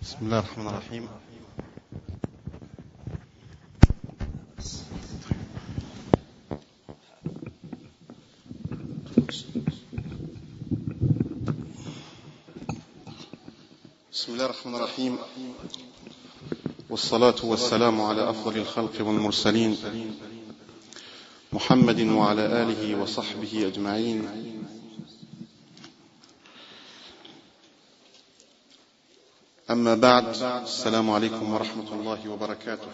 بسم الله الرحمن الرحيم. بسم الله الرحمن الرحيم، والصلاة والسلام على أفضل الخلق والمرسلين محمد وعلى آله وصحبه أجمعين. أما بعد، السلام عليكم ورحمة الله وبركاته.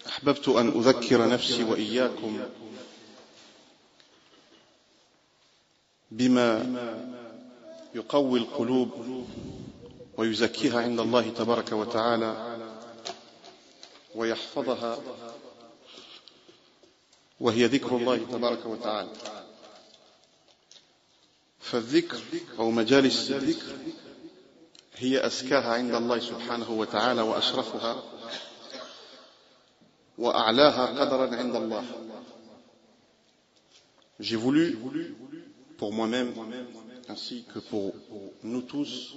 فأحببت أن أذكر نفسي وإياكم بما يقوي القلوب ويزكيها عند الله تبارك وتعالى ويحفظها، وهي ذكر الله تبارك وتعالى. فالذكر أو مجالس الذكر هي أزكاها عند الله سبحانه وتعالى وأشرفها وأعلاها قدرا عند الله. J'ai voulu, pour moi-même, ainsi que pour nous tous,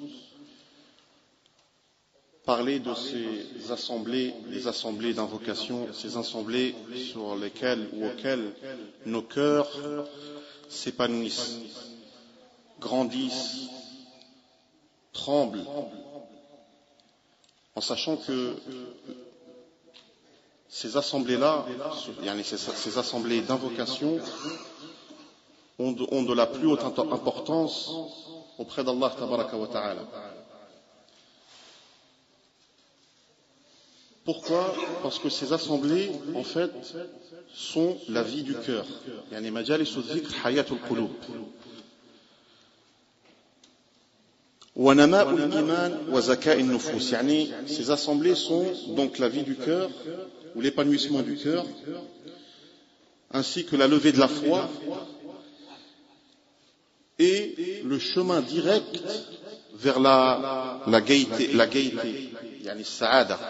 parler de ces assemblées, les assemblées d'invocation, ces assemblées sur lesquelles ou auxquelles nos cœurs s'épanouissent, grandissent, tremblent, en sachant que ces assemblées-là, ces assemblées d'invocation, ont de la plus haute importance auprès d'Allah tabaraka wa ta'ala. Pourquoi? Parce que ces assemblées, en fait, sont la vie du cœur. Yani majalis al-dhikr hayatul qulub. Wa nama'ul iman wa zaka'in nufus. Yani ces assemblées sont donc la vie du cœur ou l'épanouissement du cœur, ainsi que la levée de la foi et le chemin direct vers la gaieté, yani sa'ada.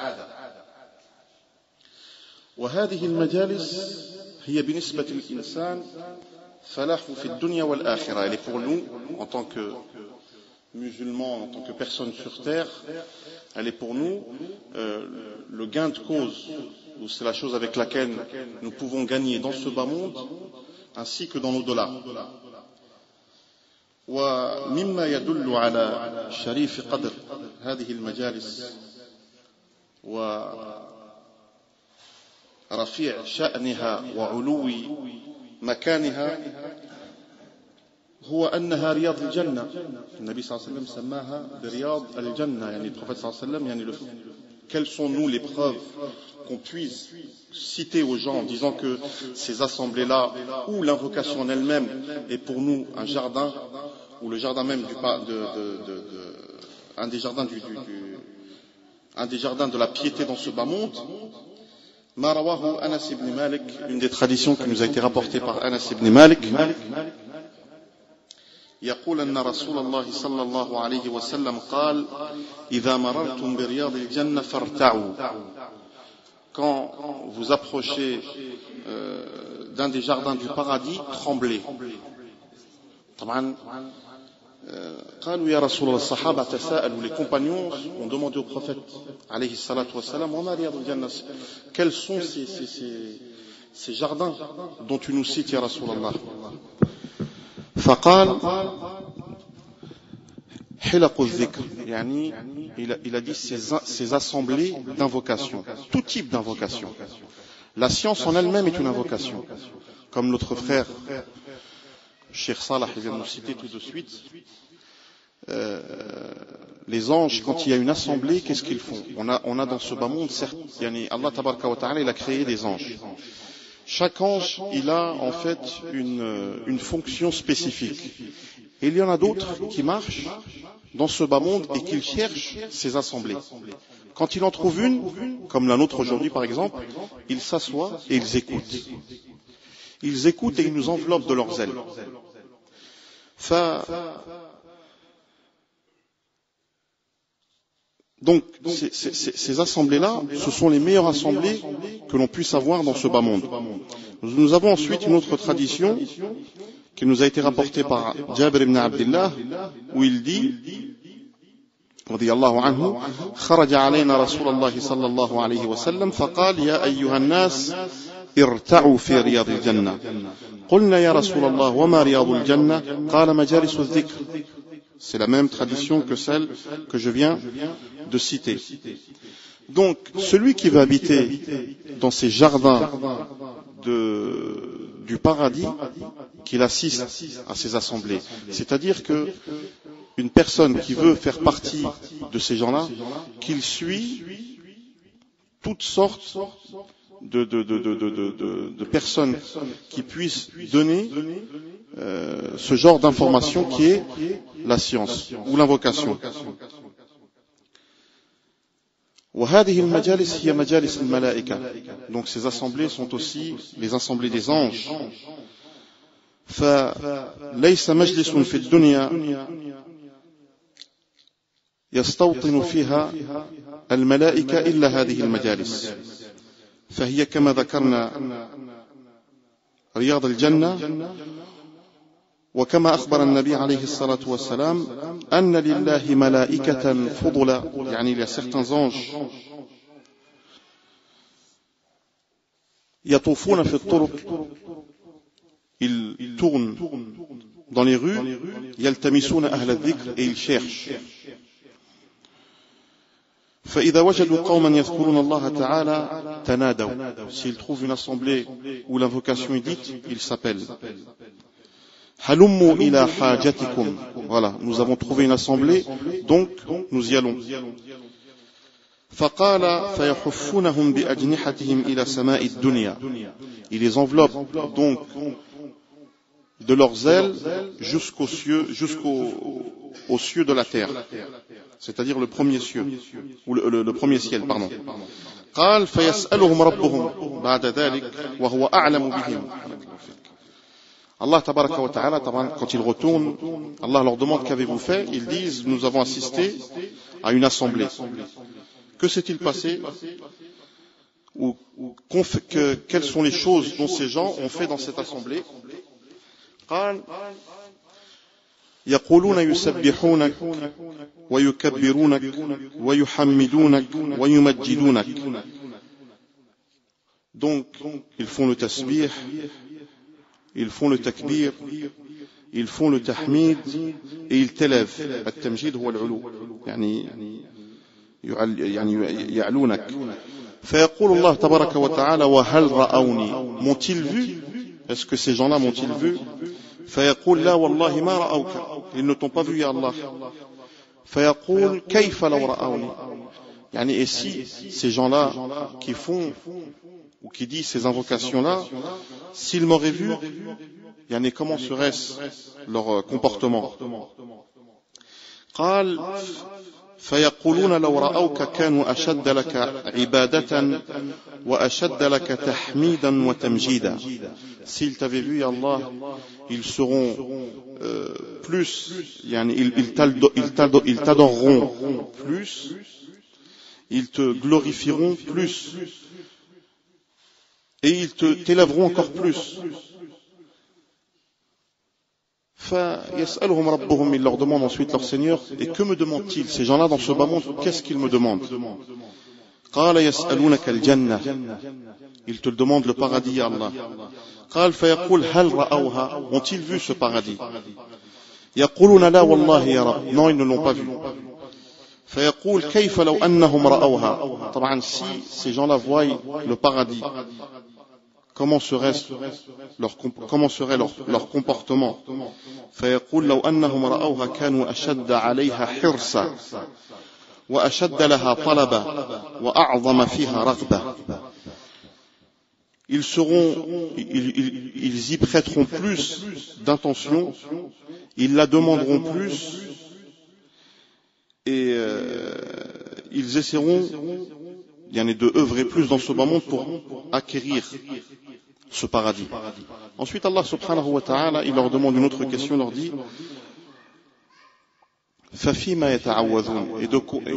وهذه المجالس هي بالنسبة للإنسان فلاح في الدنيا والآخرة. Elle est pour nous, en tant que musulmans, en tant que personnes sur terre, elle est pour nous le gain de cause, ou c'est la chose avec laquelle nous pouvons gagner dans ce bas monde ainsi que dans l'au-delà. ومما يدل على شريف قدر هذه المجالس ورفيع شأنها وعلو مكانها هو أنها رياض الجنة. النبي صلى الله عليه وسلم سماها برياض الجنة. يعني le prophète صلى الله عليه وسلم يعني quelles sont nous les preuves qu'on puisse citer aux gens en disant que ces assemblées-là ou l'invocation en elle-même est pour nous un jardin, ou le jardin même un des jardins de la piété dans ce bas monde. Ma rawahu Anas ibn Malik, une des traditions qui nous a été rapportée par Anas ibn Malik. يقول أن رسول الله صلى الله عليه وسلم قال إذا مررتم برياض الجنة فارتعوا. Quand vous approchez d'un des jardins du paradis, tremblez. طبعا قالوا يا رسول الله الصحابة تساءلوا, les compagnons ont demandé au prophète عليه الصلاة والسلام وما رياض الجنة, quels sont ces jardins dont tu nous cites يا رسول الله. فقال حلق الذكر, يعني il a dit ces assemblées d'invocation, tout type d'invocation. La science en elle-même est une invocation, comme notre frère Cheikh Salah vient de nous citer tout de suite. Les anges, quand il y a une assemblée, qu'est-ce qu'ils font? On a dans ce bas monde, certes, Allah tabaraka wa ta'ala, il a créé des anges. Chaque ange, il a en fait une fonction spécifique. Et il y en a d'autres qui marchent dans ce bas monde et qui cherchent ces assemblées. Quand il en trouve une, comme la nôtre aujourd'hui par exemple, ils s'assoient et ils écoutent. Ils écoutent et ils nous enveloppent de leurs ailes. Donc, ces assemblées-là, ce sont les meilleures assemblées que l'on puisse avoir dans ce bas monde. Nous avons ensuite une autre tradition qui nous a été rapportée par Jabir ibn Abdullah, où il dit, رضي الله عنه: خرج علينا رسول الله صلى الله عليه وسلم فقال: يا أيها الناس ارتعوا في رياض الجنة. قلنا يا رسول الله وما رياض الجنة؟ قال: مجالس الذكر. C'est la même tradition que celle que je viens de citer. Donc, celui qui va habiter dans ces jardins du paradis, qu'il assiste à ces assemblées, c'est-à-dire que une personne qui veut faire partie de ces gens-là, qu'il suit toutes sortes de personnes qui puissent donner ce genre d'information qui est la science ou l'invocation. Donc ces assemblées sont aussi les assemblées des anges. فليس مجلس في الدنيا يستوطن فيها الملائكة إلا هذه المجالس، فهي كما ذكرنا رياض الجنة، وكما أخبر النبي عليه الصلاة والسلام أن لله ملائكة فضلا، يعني il y a certains anges يطوفون في الطرق، ils tournent dans les rues، يلتمسون أهل الذكر، et ils cherchent. فإذا وجدوا قوما يذكرون الله تعالى تنادوا. S'ils trouvent une assemblée où l'invocation est dite, ils s'appellent. هلموا إلى حاجتكم. Voilà, nous avons trouvé une assemblée, donc nous y allons. فقال فيحفونهم بأجنحتهم إلى سماء الدنيا. Ils les enveloppent donc de leurs ailes jusqu'aux cieux de la terre, c'est-à-dire le premier ciel, ou le premier ciel, pardon. قال فيسألهم ربهم بعد ذلك وهو أعلم بهم. Allah tabaraka wa ta'ala, quand ils retournent, Allah leur demande: qu'avez-vous fait? Ils disent: nous avons assisté à une assemblée. Que s'est-il passé? Ou quelles sont les choses dont ces gens ont fait dans cette assemblée? قال يقولون يسبحونك ويكبرونك ويحمدونك ويمجدونك. Donc ils font le tasbih, ils font le takbir, ils font le tahmid et ils t'élèvent. التمجيد هو العلو، يعني يعلونك. فيقول الله تبارك وتعالى: وهل رأوني؟ M'ont-ils vu? Est-ce que ces gens-là m'ont-ils vu? فيقول: لا والله ما رأوك. Ils ne t'ont pas vu, ya Allah. فيقول: كيف لو رأوني؟ يعني, et si ces gens-là qui font ou qui disent ces invocations-là, s'ils m'auraient vu, yani, comment serait-ce leur comportement? قال فيقولون لو رأوك كانوا أشد لك عبادة وأشد لك تحميدا وتمجيدا. S'ils t'avaient vu, ya Allah, ils seront plus, yani, ils t'adoreront plus, ils te glorifieront plus, et ils t'élèveront encore plus. فيسألهم ربهم, ils leur demandent ensuite leur Seigneur: et que me demandent-ils ces gens-là dans ce bas monde? Qu'est-ce qu'ils me demandent? قال يسألونك الجنة. Ils te demandent le paradis, ya Allah. قال فيقول هل رأوها? Ont-ils vu ce paradis? يقولون لا والله يا رب. Non, ils ne l'ont pas vu. فيقول كيف لو أنهم رأوها. طبعا si ces gens-là voient le paradis, comment serait leur comportement? فيقول لو أنهم رأوها كانوا أشد عليها حرصا وأشد لها طلبا وأعظم فيها رغبة. Ils y prêteront plus d'intention, ils la demanderont plus, et ils essaieront de œuvrer plus dans ce bas monde pour acquérir ce paradis. Ensuite, Allah subhanahu wa ta'ala, il leur demande une autre question, il leur dit: فَفِيمَا يَتَعَوَّذُونَ.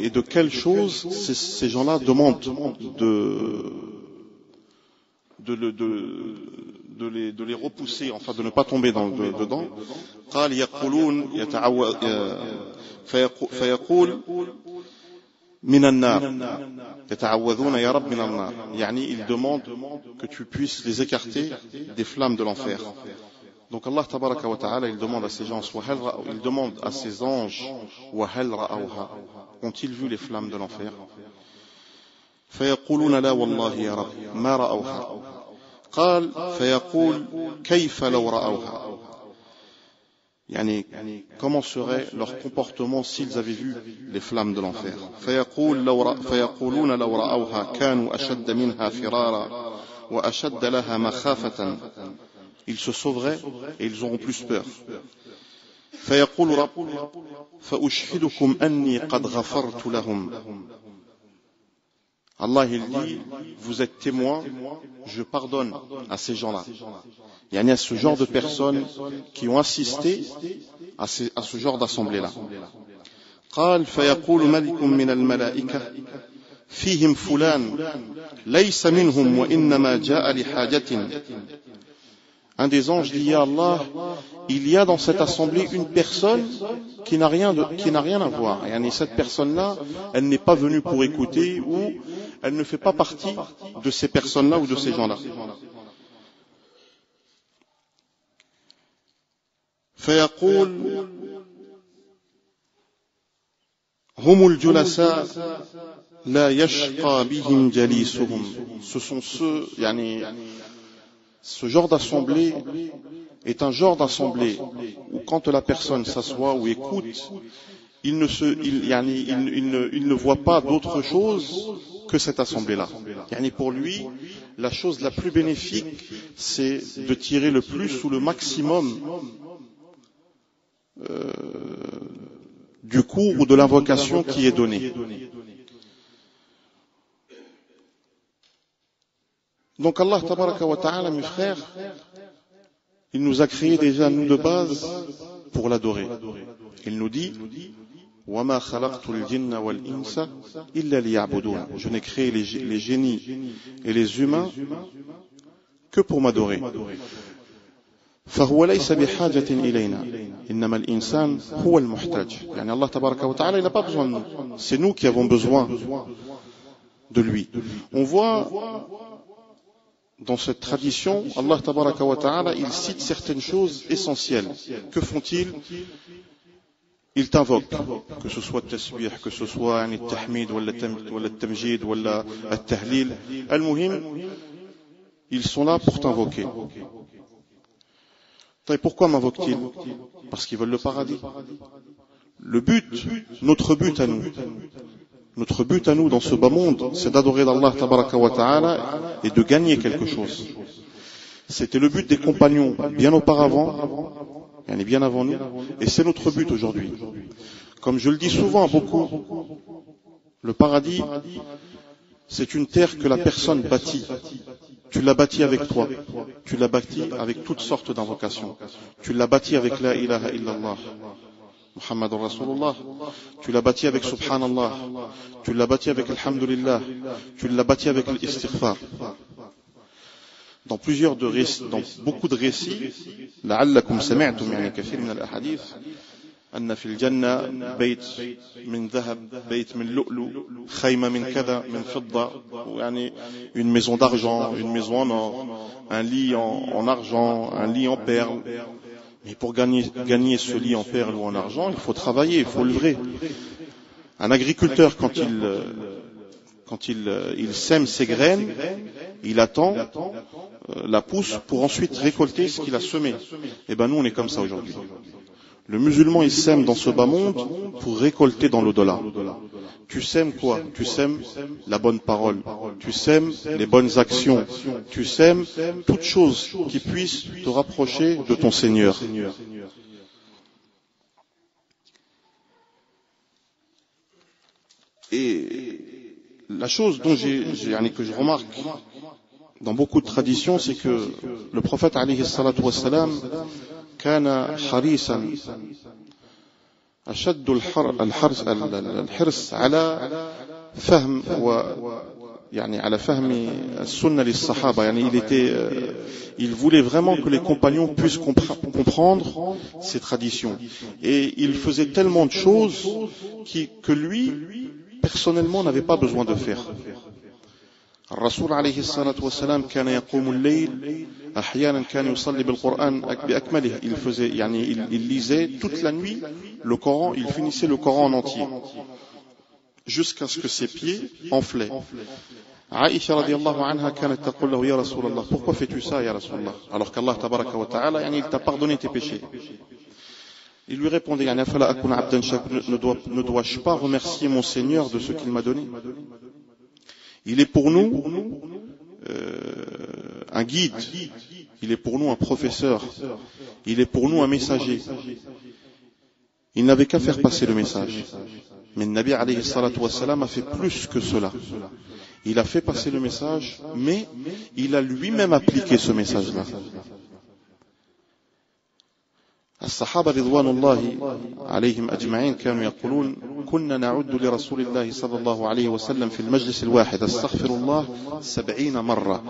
Et de quelles choses ces gens-là demandent de les repousser, enfin de ne pas tomber dedans. قال يقولون فيقول من النار يتعوذون يا رب من النار يعني ils demandent que tu puisses les écarter des flammes de l'enfer. Donc Allah tabaraka wa ta'ala il demande à ces gens il demande à ces anges وهل رأوها ont-ils vu les flammes de l'enfer? فيقولون لا والله يا رب ما رأوها. قال فيقول كيف لو رأوها يعني comment serait leur comportement s'ils avaient vu les flammes de l'enfer. فيقولون لو رأوها كانوا أشد منها فرارا وأشد لها مخافة. Ils se sauveraient et ils auront plus peur. فيقول رب فأشهدكم أني قد غفرت لهم. Allah il dit, vous êtes témoins, je pardonne à ces gens-là. Il y a ce genre de personnes qui ont assisté à ce genre d'assemblée-là. قال فيقول ملك من الملائكة فيهم فلان ليس منهم وإنما جاء لحاجة. Un des anges dit, Ya Allah, il y a dans cette assemblée une personne qui n'a rien à voir. Et cette personne-là, elle n'est pas venue pour écouter ou elle ne fait pas partie de ces personnes-là ou de ces gens-là. فيقول هم الجلساء لا يشقى بهم جليسهم. Ce sont ceux, ce genre d'assemblée est un genre d'assemblée où quand la personne s'assoit ou écoute, il ne voit pas d'autre chose que cette assemblée-là. Pour lui, la chose la plus bénéfique, c'est de tirer le plus ou le maximum du cours ou de l'invocation qui est donnée. Donc Allah tabaraka wa ta'ala, mes frères, il nous a créés déjà nous de base pour l'adorer. Il nous dit وَمَا خَلَقْتُ الْجِنَّ وَالْإِنسَ إِلَّا لِيَعْبُدُونَ. Je n'ai créé les génies et les humains que pour m'adorer. فهو ليس بحاجة إلينا إنما الإنسان هو المحتاج. Allah tabaraka wa ta'ala, il n'a pas besoin de nous. C'est nous qui avons besoin de lui. On voit dans cette tradition, Allah tabaraka wa ta'ala, il cite certaines choses essentielles. Que font-ils? Ils t'invoquent, que ce soit le tasbih, que ce soit le tahmid, ou le tamjid, ou le tahlil. Al-muhim, ils sont là pour t'invoquer. Et pourquoi m'invoquent-ils? Parce qu'ils veulent le paradis. Le but, notre but à nous dans ce bas monde, c'est d'adorer Allah tabaraka wa ta'ala et de gagner quelque chose. C'était le but des compagnons bien auparavant, bien avant nous, et c'est notre but aujourd'hui. Comme je le dis souvent à beaucoup, le paradis, c'est une terre que la personne bâtit. Tu l'as bâti avec toi, tu l'as bâti avec toutes sortes d'invocations, tu l'as bâti avec la ilaha illallah, Muhammadur Rasulullah, tu l'as bâti avec Subhanallah, tu l'as bâti avec Alhamdulillah, tu l'as bâti avec l'istighfar. Dans beaucoup de récits, لعلكم سمعتم كثير من الأحاديث أن في الجنة بيت من ذهب بيت من لؤلؤ خيمة من كذا من فضة une maison d'argent, une maison en or, un lit en argent, un lit en perles. Mais pour gagner ce lit en perles ou en argent, il faut travailler, il faut œuvrer. Un agriculteur, quand il sème ses graines, il attend la pousse pour ensuite récolter ce qu'il a semé. Et nous on est comme ça aujourd'hui. Le musulman il sème dans ce bas monde pour récolter dans l'au-delà. Tu sèmes quoi? Tu sèmes la bonne parole, tu sèmes les bonnes actions, tu sèmes toute chose qui puisse te rapprocher de ton Seigneur. Et la chose que je remarque dans beaucoup de traditions, c'est que le prophète alayhi salatu wassalam كان حريصا أشد الحرص على فهم يعني على فهم السنة للصحابة يعني il voulait vraiment que les compagnons puissent comprendre ces traditions et il faisait tellement de choses que lui personnellement n'avait pas besoin de faire. الرسول عليه الصلاة والسلام كان يقوم الليل أحيانا كان يصلي بالقرآن بأكمله il lisait toute la nuit le Coran, il finissait le Coran en entier jusqu'à ce que ses pieds enflaient. Aïcha radiallahu anha كانت تقول له يا رسول الله pourquoi fais-tu ça ya رسول الله alors qu'Allah tabaraka wa ta'ala il t'a pardonné tes péchés. Il lui répondait أفلا أكون عبدا شاكرا ne dois-je pas remercier mon Seigneur de ce qu'il m'a donné. Il est pour nous un guide, il est pour nous un professeur, il est pour nous un messager. Il n'avait qu'à faire passer le message. Mais le Nabi alayhi salatu wassalam a fait plus que cela. Il a fait passer le message, mais il a lui-même appliqué ce message-là. الصحابة رضوان الله عليهم أجمعين كانوا يقولون كنا نعد لرسول الله صلى الله عليه وسلم في المجلس الواحد استغفر الله 70 مرة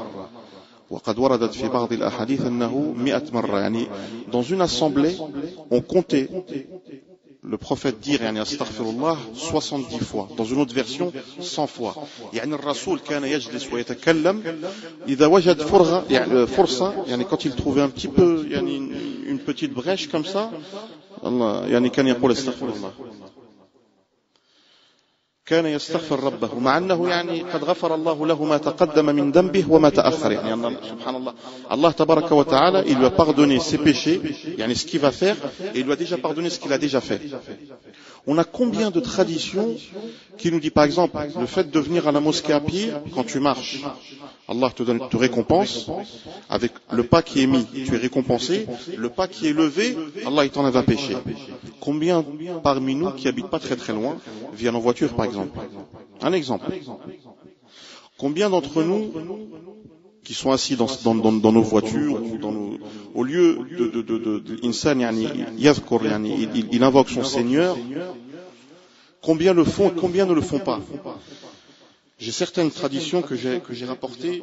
وقد وردت في بعض الأحاديث أنه 100 مرة يعني dans une assemblée on comptait le prophète dire يعني astaghfirullah 70 fois dans une autre version 100 fois يعني الرسول كان يجلس ويتكلم إذا وجد فرصة يعني quand il trouvait un petit peu يعني une petite brèche comme ça الله يعني كان يقول استغفر الله كان يستغفر ربه مع أنه يعني قد غفر الله له ما تقدم من ذنبه وما تأخر يعني سبحان الله Allah tabaraka wa ta'ala il lui a pardonné ses péchés يعني ce qu'il va faire et il lui a déjà pardonné ce qu'il a déjà fait. On a combien de traditions qui nous dit par exemple le fait de venir à la mosquée à pied quand tu marches Allah te récompense avec le pas qui est mis tu es récompensé le pas qui est levé Allah il t'enlève un péché. Combien parmi nous qui habitent pas très très loin viennent en voiture par exemple. Un exemple. Combien d'entre nous qui sont assis dans nos voitures ou au lieu de insan il invoque son Seigneur, combien le font et combien ne le font pas. J'ai certaines traditions que j'ai rapportées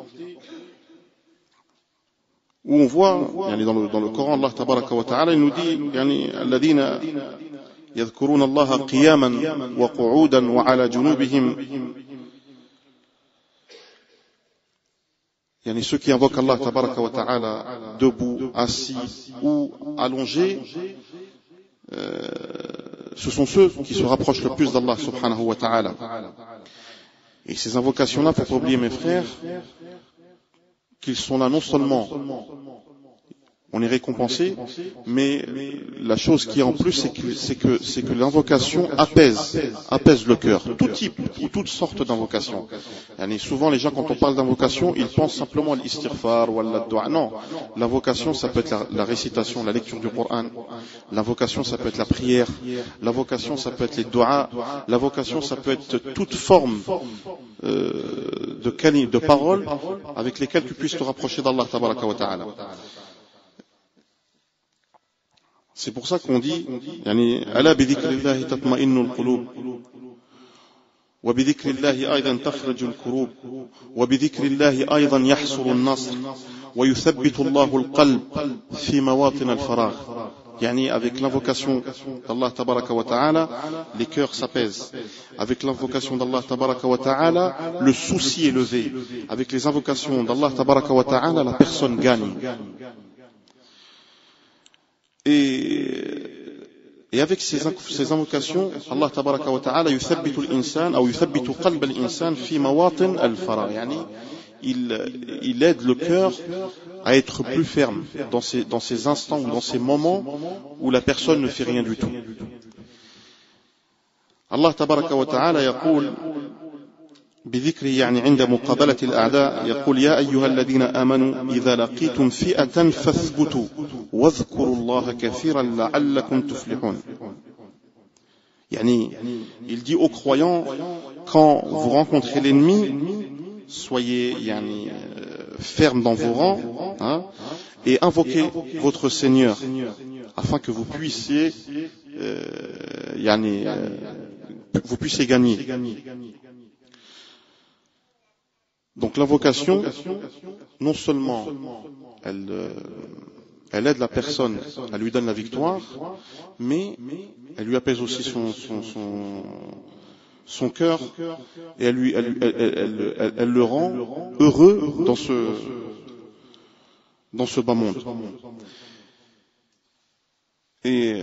où on voit dans le Coran Allah tabaraka wa ta'ala il nous dit alladhina yadhkuruna Allah qiyaman wa qu'udan wa ala junubihim ceux qui invoquent Allah tabaraka wa ta'ala debout, assis ou allongés, ce sont ceux qui se rapprochent le plus d'Allah subhanahu wa ta'ala. Et ces invocations-là, faut pas oublier mes frères, qu'ils sont là non seulement on est récompensé, mais la chose qui est en plus, c'est que l'invocation apaise le cœur. Tout type ou toutes sortes d'invocations. Souvent, les gens, quand on parle d'invocation, ils pensent simplement à l'istighfar ou à la-dua. Non. L'invocation, ça peut être la récitation, la lecture du Coran. L'invocation, ça peut être la prière. L'invocation, ça peut être les du'a. L'invocation, ça peut être toute forme de paroles avec lesquelles tu puisses te rapprocher d'Allah tabaraka wa ta'ala. C'est pour ça qu'on dit ala bi dhikrillahi tatma'innul qulub wa bi dhikrillahi aydan takhrujul kurub wa bi dhikrillahi aydan yahsulun nasr wa yuthabbitu Allahu al-qalb fi mawatin al-faragh. Avec l'invocation d'Allah tabaraka wa ta'ala, les cœurs s'apaisent. Avec l'invocation d'Allah tabaraka wa ta'ala, le souci est levé. Avec les invocations d'Allah tabaraka wa ta'ala, la personne gagne. Et avec ces invocations, Allah tabaraka wa ta'ala yuthabbitu al-insan ou yuthabbitu qalb al-insan fi mawatin al-faragh. Il aide le cœur à être plus ferme dans ces instants ou dans ces moments où la personne ne fait rien du tout. Allah tabaraka wa ta'ala yaqul بذكره عند مقابلة الأعداء يقول يا أيها الذين آمنوا إذا لقيتم فئة فاثبتوا واذكروا الله كثيرا لعلكم تفلحون. Il dit aux croyants quand vous rencontrez l'ennemi soyez fermes dans vos rangs et invoquez votre Seigneur afin que vous puissiez gagner. Donc l'invocation, non seulement elle aide la personne, elle lui donne la victoire, mais elle lui apaise aussi son cœur et elle le rend heureux dans ce bas monde. Et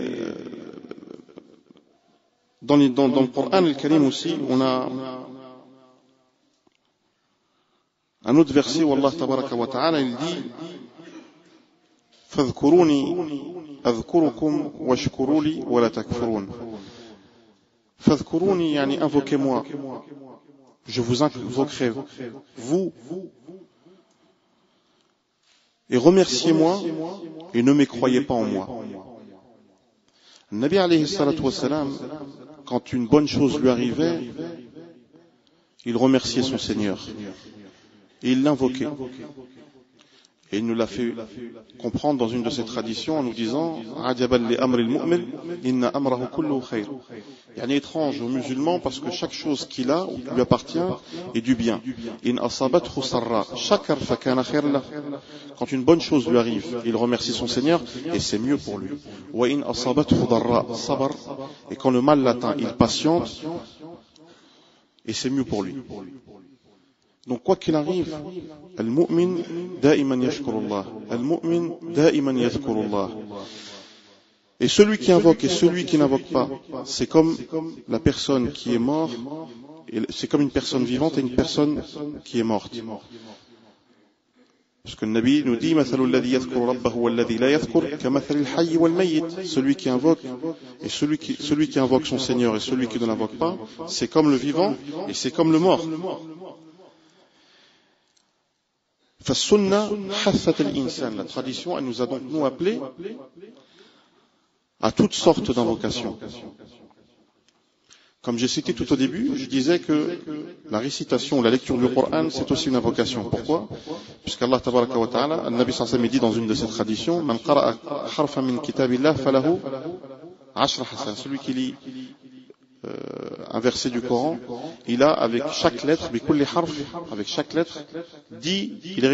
dans le Coran al-Karim aussi, on a un autre verset où Allah tabaraka wa ta'ala il dit فاذكروني أذكركم واشكروا لي ولا تكفرون. فاذكروني يعني invoquez-moi, je vous invoquerai vous et remerciez-moi et ne mécroyez pas en moi. Nabi alayhi salatu wassalam, quand une bonne chose lui arrivait, il remerciait son Seigneur et il l'invoquait. Et il nous l'a fait comprendre dans une de ses traditions en nous disant Ajaban li amri al-mu'min inna amrahu kulluhu khair. Il est étrange aux musulmans parce que chaque chose qu'il a lui appartient est du bien. In asabathu sarra shakar fa kana khair lah. Quand une bonne chose lui arrive, il remercie son Seigneur et c'est mieux pour lui. Wa in asabathu darra sabar. Et quand le mal l'atteint, il patiente et c'est mieux pour lui. Donc quoi qu'il arrive, al-mu'min da'iman yashkurullah, al-mu'min da'iman yadhkurullah. Et celui qui invoque et celui qui n'invoque pas, c'est comme la personne qui est morte, c'est comme une personne vivante et une personne qui est morte. Parce que le Nabi nous dit celui qui invoque et celui qui invoque son Seigneur et celui qui ne l'invoque pas, c'est comme le vivant et c'est comme le mort. La tradition, elle nous a donc nous appelés à toutes sortes d'invocations. Comme j'ai cité tout au début, je disais que la récitation, la lecture du Coran, c'est aussi une invocation. Pourquoi? Puisqu'Allah tabaraka wa ta'ala, le Nabi sallallahu alayhi wa sallam dit dans une de ses traditions, Man qara'a harfan min kitabillah falahu ashra hasan. Celui qui lit un verset du Coran, il a avec chaque lettre, avec chaque lettre, il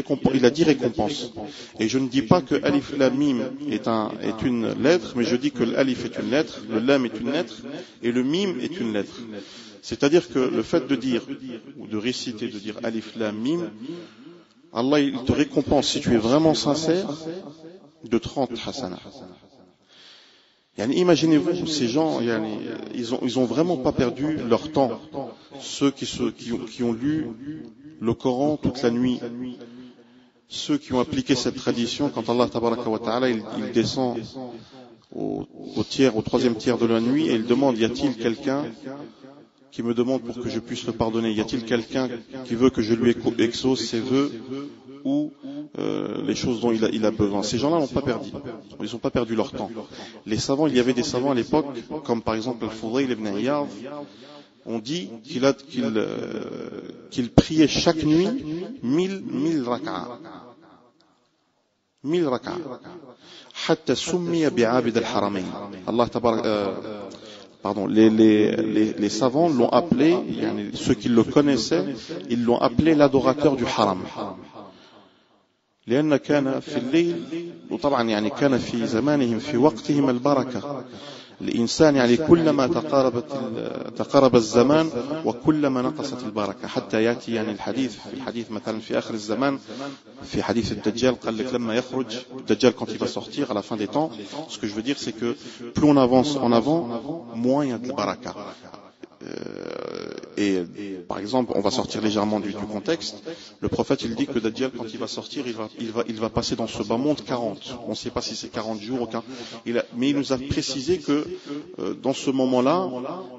a 10 récompenses. Et je ne dis pas que Alif Lam Mim est une lettre, mais je dis que l'Alif est une lettre, le Lam est une lettre, et le Mim est une lettre. C'est-à-dire que le fait de dire, ou de réciter, de dire Alif Lam Mim, Allah il te récompense, si tu es vraiment sincère, de 30 hasanah. Imaginez-vous, ces gens, ils ont vraiment pas perdu leur temps. Ceux qui ont lu le Coran toute la nuit, ceux qui ont appliqué cette tradition, quand Allah tabaraka wa ta'ala, il descend au troisième tiers de la nuit et il demande, y a-t-il quelqu'un qui me demande pour que je puisse le pardonner? Y a-t-il quelqu'un qui veut que je lui exauce ses vœux ou les choses dont il a besoin? Ces gens-là n'ont pas perdu. Ils n'ont pas perdu leur temps. Les savants, il y avait des savants à l'époque, comme par exemple Al-Fudayl ibn Iyad, on dit qu'il priait chaque nuit 1000 raka'a. 1000 raka'a. Hatta summiya bi'abid al-haramayn. Allah pardon, les savants l'ont appelé, ceux qui le connaissaient, ils l'ont appelé l'adorateur du haram. لأن كان في الليل وطبعا كان في زمانهم في وقتهم البركة الإنسان كلما تقارب الزمان وكلما نقصت البركة حتى يأتي الحديث مثلا في آخر الزمان في حديث الدجال قال لك لما يخرج الدجال quand il va sortir à la fin des temps. Ce que je veux dire c'est que plus on avance en avant, moins il y a de baraka. Et par exemple, on va sortir légèrement du contexte. Le prophète, il dit que Dajjal, quand il va sortir, il va passer dans ce bas monde 40. On ne sait pas si c'est 40 jours, mais il nous a précisé que dans ce moment-là,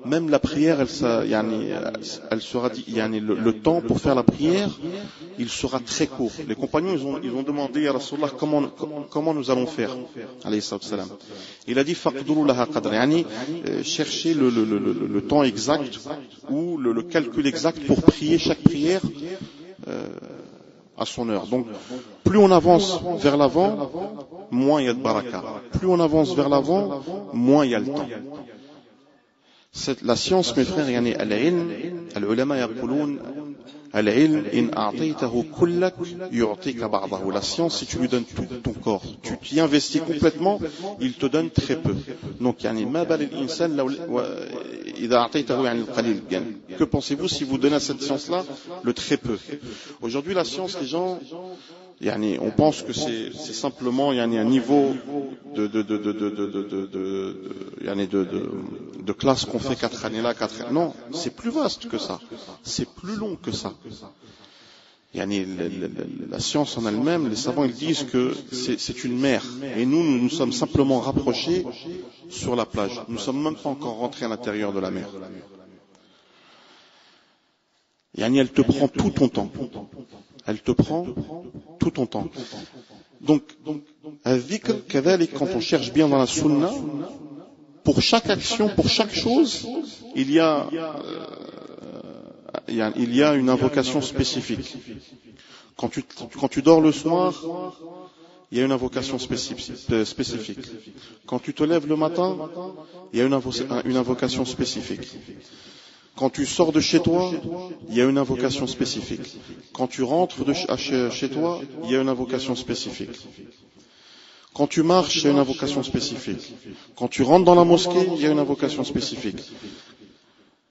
même la prière, elle sera le temps pour faire la prière, il sera très court. Les compagnons, ils ont demandé à Rasulullah comment nous allons faire. Alayhi salam. Il a dit faqduru laha qadr, chercher le temps exact ou le calcul exact pour prier chaque prière à son heure. Donc, plus on avance vers l'avant, moins il y a de baraka. Plus on avance vers l'avant, moins il y a le temps. La science, mes frères, al-ilm, al-ulama yaqulun, Al-ilm in a'taytahu kullak yu'tika ba'dahu. La science, si tu lui donnes tout ton corps, tu t'y investis complètement, il te donne très peu. Donc, ma bal al-insan idha a'taytahu al-qalil. Que pensez-vous si vous donnez à cette science-là le très peu? Aujourd'hui, la science, les gens, on pense que c'est simplement un niveau de classe qu'on fait 4 années là, 4 années. Non, c'est plus vaste que ça. C'est plus long que ça. La science en elle-même, les savants ils disent que c'est une mer. Et nous sommes simplement rapprochés sur la plage. Nous ne sommes même pas encore rentrés à l'intérieur de la mer. Elle te prend tout ton temps. Elle te prend tout ton temps. Donc, al-dhikr, kadhalik, quand on cherche bien dans la sunna, pour chaque action, pour chaque chose, il y a une invocation spécifique. Quand tu dors le soir, il y a une invocation spécifique. Quand tu te lèves le matin, il y a une invocation spécifique. Quand tu sors de chez toi, il y a une invocation spécifique. Quand tu rentres chez toi, il y a une invocation spécifique. Quand tu marches, il y a une invocation spécifique. Quand tu rentres dans la mosquée, il y a une invocation spécifique.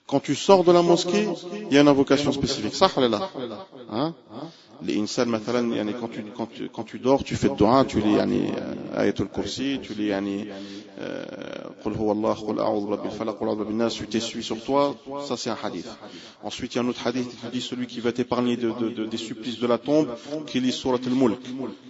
Quand tu sors de la mosquée, il y a une invocation spécifique. Ça, hein? Les insan, quand tu dors, tu fais dua, tu lis ayatul kursi, tu lis qul huwa Allah, qul a'udhu rabbil falaq, qul a'udhu rabbin nas, tu t'essuies sur toi, ça c'est un hadith. Ensuite, il y a un autre hadith qui dit celui qui va t'épargner des supplices de la tombe, qui lit surat al-mulk.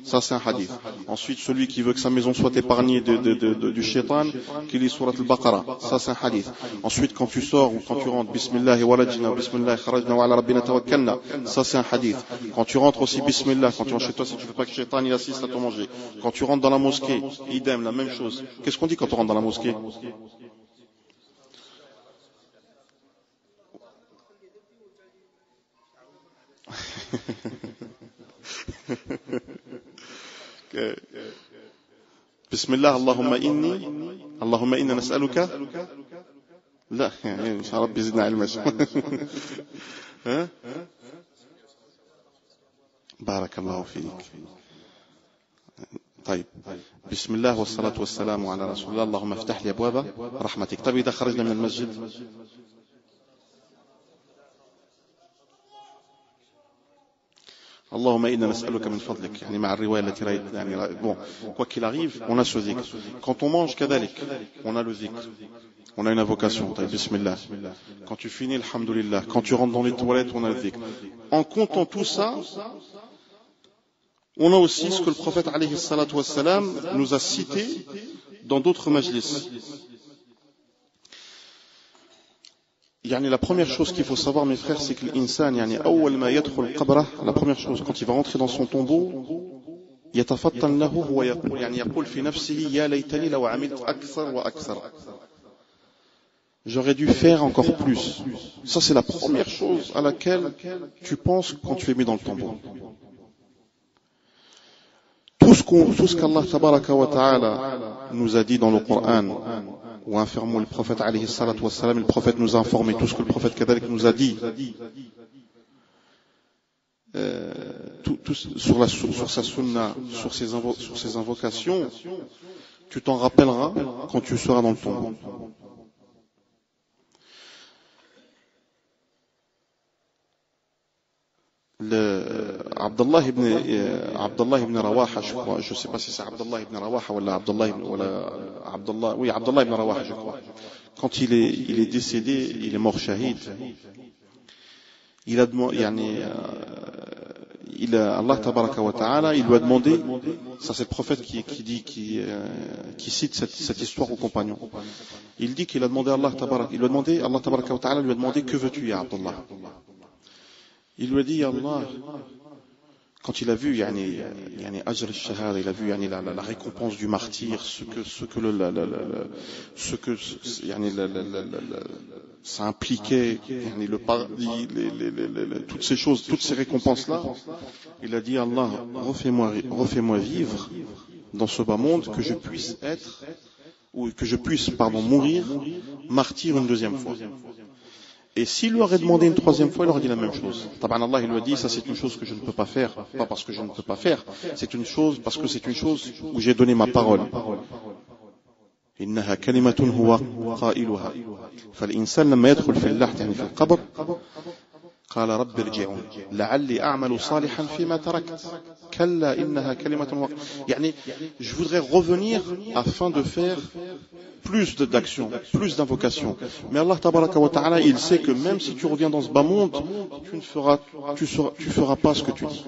Ça c'est un hadith. Ensuite, celui qui veut que sa maison soit épargnée du shaitan, qui lit surat al-baqara. Ça c'est un hadith. Ensuite, quand tu sors ou quand tu rentres, bismillah walajna, bismillah kharajna wa ala rabbina tawakkalna. Ça c'est un hadith. Quand tu rentres aussi, bismillah, quand tu rentres chez toi, si tu veux pas que le shaitan il assiste à ton manger. Quand tu rentres dans la mosquée, idem, la même chose. Qu'est-ce qu'on dit quand on rentre dans la mosquée? Bismillah, Allahumma inna nas'aluka. La, ya Rabbi zidna ilma. Barakallahu fiik. طيب بسم الله والصلاة والسلام على رسول الله اللهم افتح لي أبواب رحمتك. طيب إذا خرجنا من المسجد اللهم إنا نسألك من فضلك مع الرواية التي رأيت bon quoi qu'il arrive on a ce dhikr. Quand on mange كذلك on a le dhikr, on a une invocation طيب bismillah. Quand tu finis alhamdulillah, quand tu rentres dans les toilettes on a le dhikr. En comptant tout ça, on a aussi ce que le prophète alayhi salatu wassalam nous a cité dans d'autres majlis. La première chose qu'il faut savoir, mes frères, c'est que l'insan, la première chose, quand il va rentrer dans son tombeau, يتفطن له ويقول في نفسه يا ليتني لو عملت أكثر وأكثر. J'aurais dû faire encore plus. Ça, c'est la première chose à laquelle tu penses quand tu es mis dans le tombeau. Tout ce qu'Allah tabaraka wa ta'ala nous a dit dans le Coran, ou infirmons le prophète alayhi salatu wassalam, le prophète nous a informé, tout ce que le prophète kadalik nous a dit, sur sa sunna, sur ses invocations, tu t'en rappelleras quand tu seras dans le tombeau. Abdullah ibn Rawaha, je crois, je ne sais pas si c'est Abdullah ibn Rawaha ou Abdullah ibn Rawaha, je crois. Quand il est décédé, il est mort shahid. Il a demandé, Allah tabaraka wa ta'ala, il lui a demandé, ça c'est le prophète qui cite cette histoire aux compagnons. Il dit qu'il a demandé Allah tabaraka wa ta'ala lui a demandé que veux-tu ya Abdullah? Il lui a dit, Allah, quand il a vu, ajr al-shahada, il a vu, la récompense du martyr, ça impliquait, le paradis, toutes ces choses, toutes ces récompenses-là, il a dit, Allah, refais-moi vivre dans ce bas monde, que je puisse mourir martyr une deuxième fois. Et s'il lui aurait demandé une troisième fois, il aurait dit la même chose. Taban Allah, il lui a dit, ça c'est une chose que je ne peux pas faire, pas parce que je ne peux pas faire, c'est une chose, parce que c'est une chose où j'ai donné ma parole. إنها كلمة هو قائلها فالإنسان لما يدخل في اللحد يعني في القبر قال رب ارجعون لعلي أعمل صالحا فيما تركت كلا إنها كلمة يعني je voudrais revenir afin de faire plus d'actions, plus d'invocations. Mais Allah tabaraka wa ta'ala, il sait que même si tu reviens dans ce bas monde, tu feras pas ce que tu dis.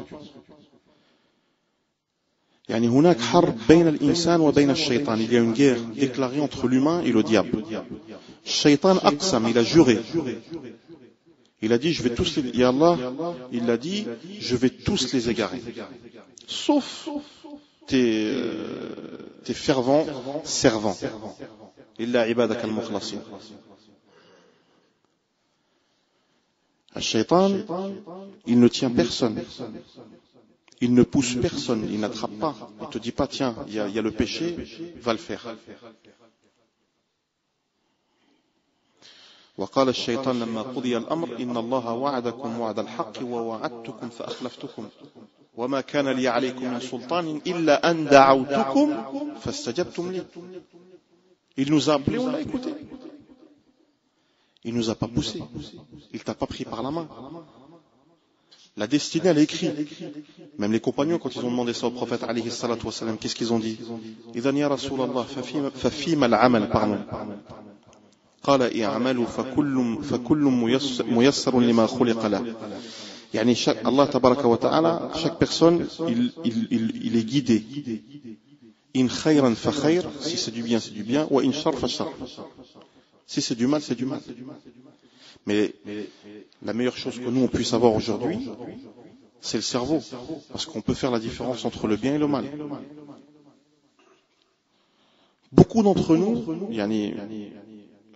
يعني هناك حرب بين الإنسان وبين الشيطان. Il y a une guerre déclarée entre l'humain et le diable. الشيطان أقسم, il a juré. Il a dit, je vais tous les, et Allah, il a dit, je vais tous les égarer. Sauf tes fervents servants. Illa ibadak al-mukhlasin. Al-Shaytan, il ne tient personne. Il ne pousse personne, il n'attrape pas. Il ne te dit pas, tiens, il y a le péché, va le faire. وقال الشيطان لما قضي الأمر إن الله وعدكم وعد الحق ووعدتكم فأخلفتكم وما كان لي عليكم من سلطان إلا أن دعوتكم فاستجبتم لي. Il nous a appelés, on l'a écouté. Il nous a pas poussé. Il t'a pas pris par la main. La destinée, elle est écrite. Même les compagnons, quand ils ont demandé ça au prophète, alayhi salatu wa salam, qu'est-ce qu'ils ont dit? إذن يا رسول الله ففيما العمل pardon. قال اعملوا فكل ميسر لما خلق له. يعني Allah tabaraka wa ta'ala, chaque personne, il est guidé. In khayran fa khayr, si c'est du bien, c'est du bien, wa in shar fa shar. Si c'est du mal, c'est du mal. Mais la meilleure chose que nous on puisse avoir aujourd'hui, c'est le cerveau, parce qu'on peut faire la différence entre le bien et le mal. Beaucoup d'entre nous,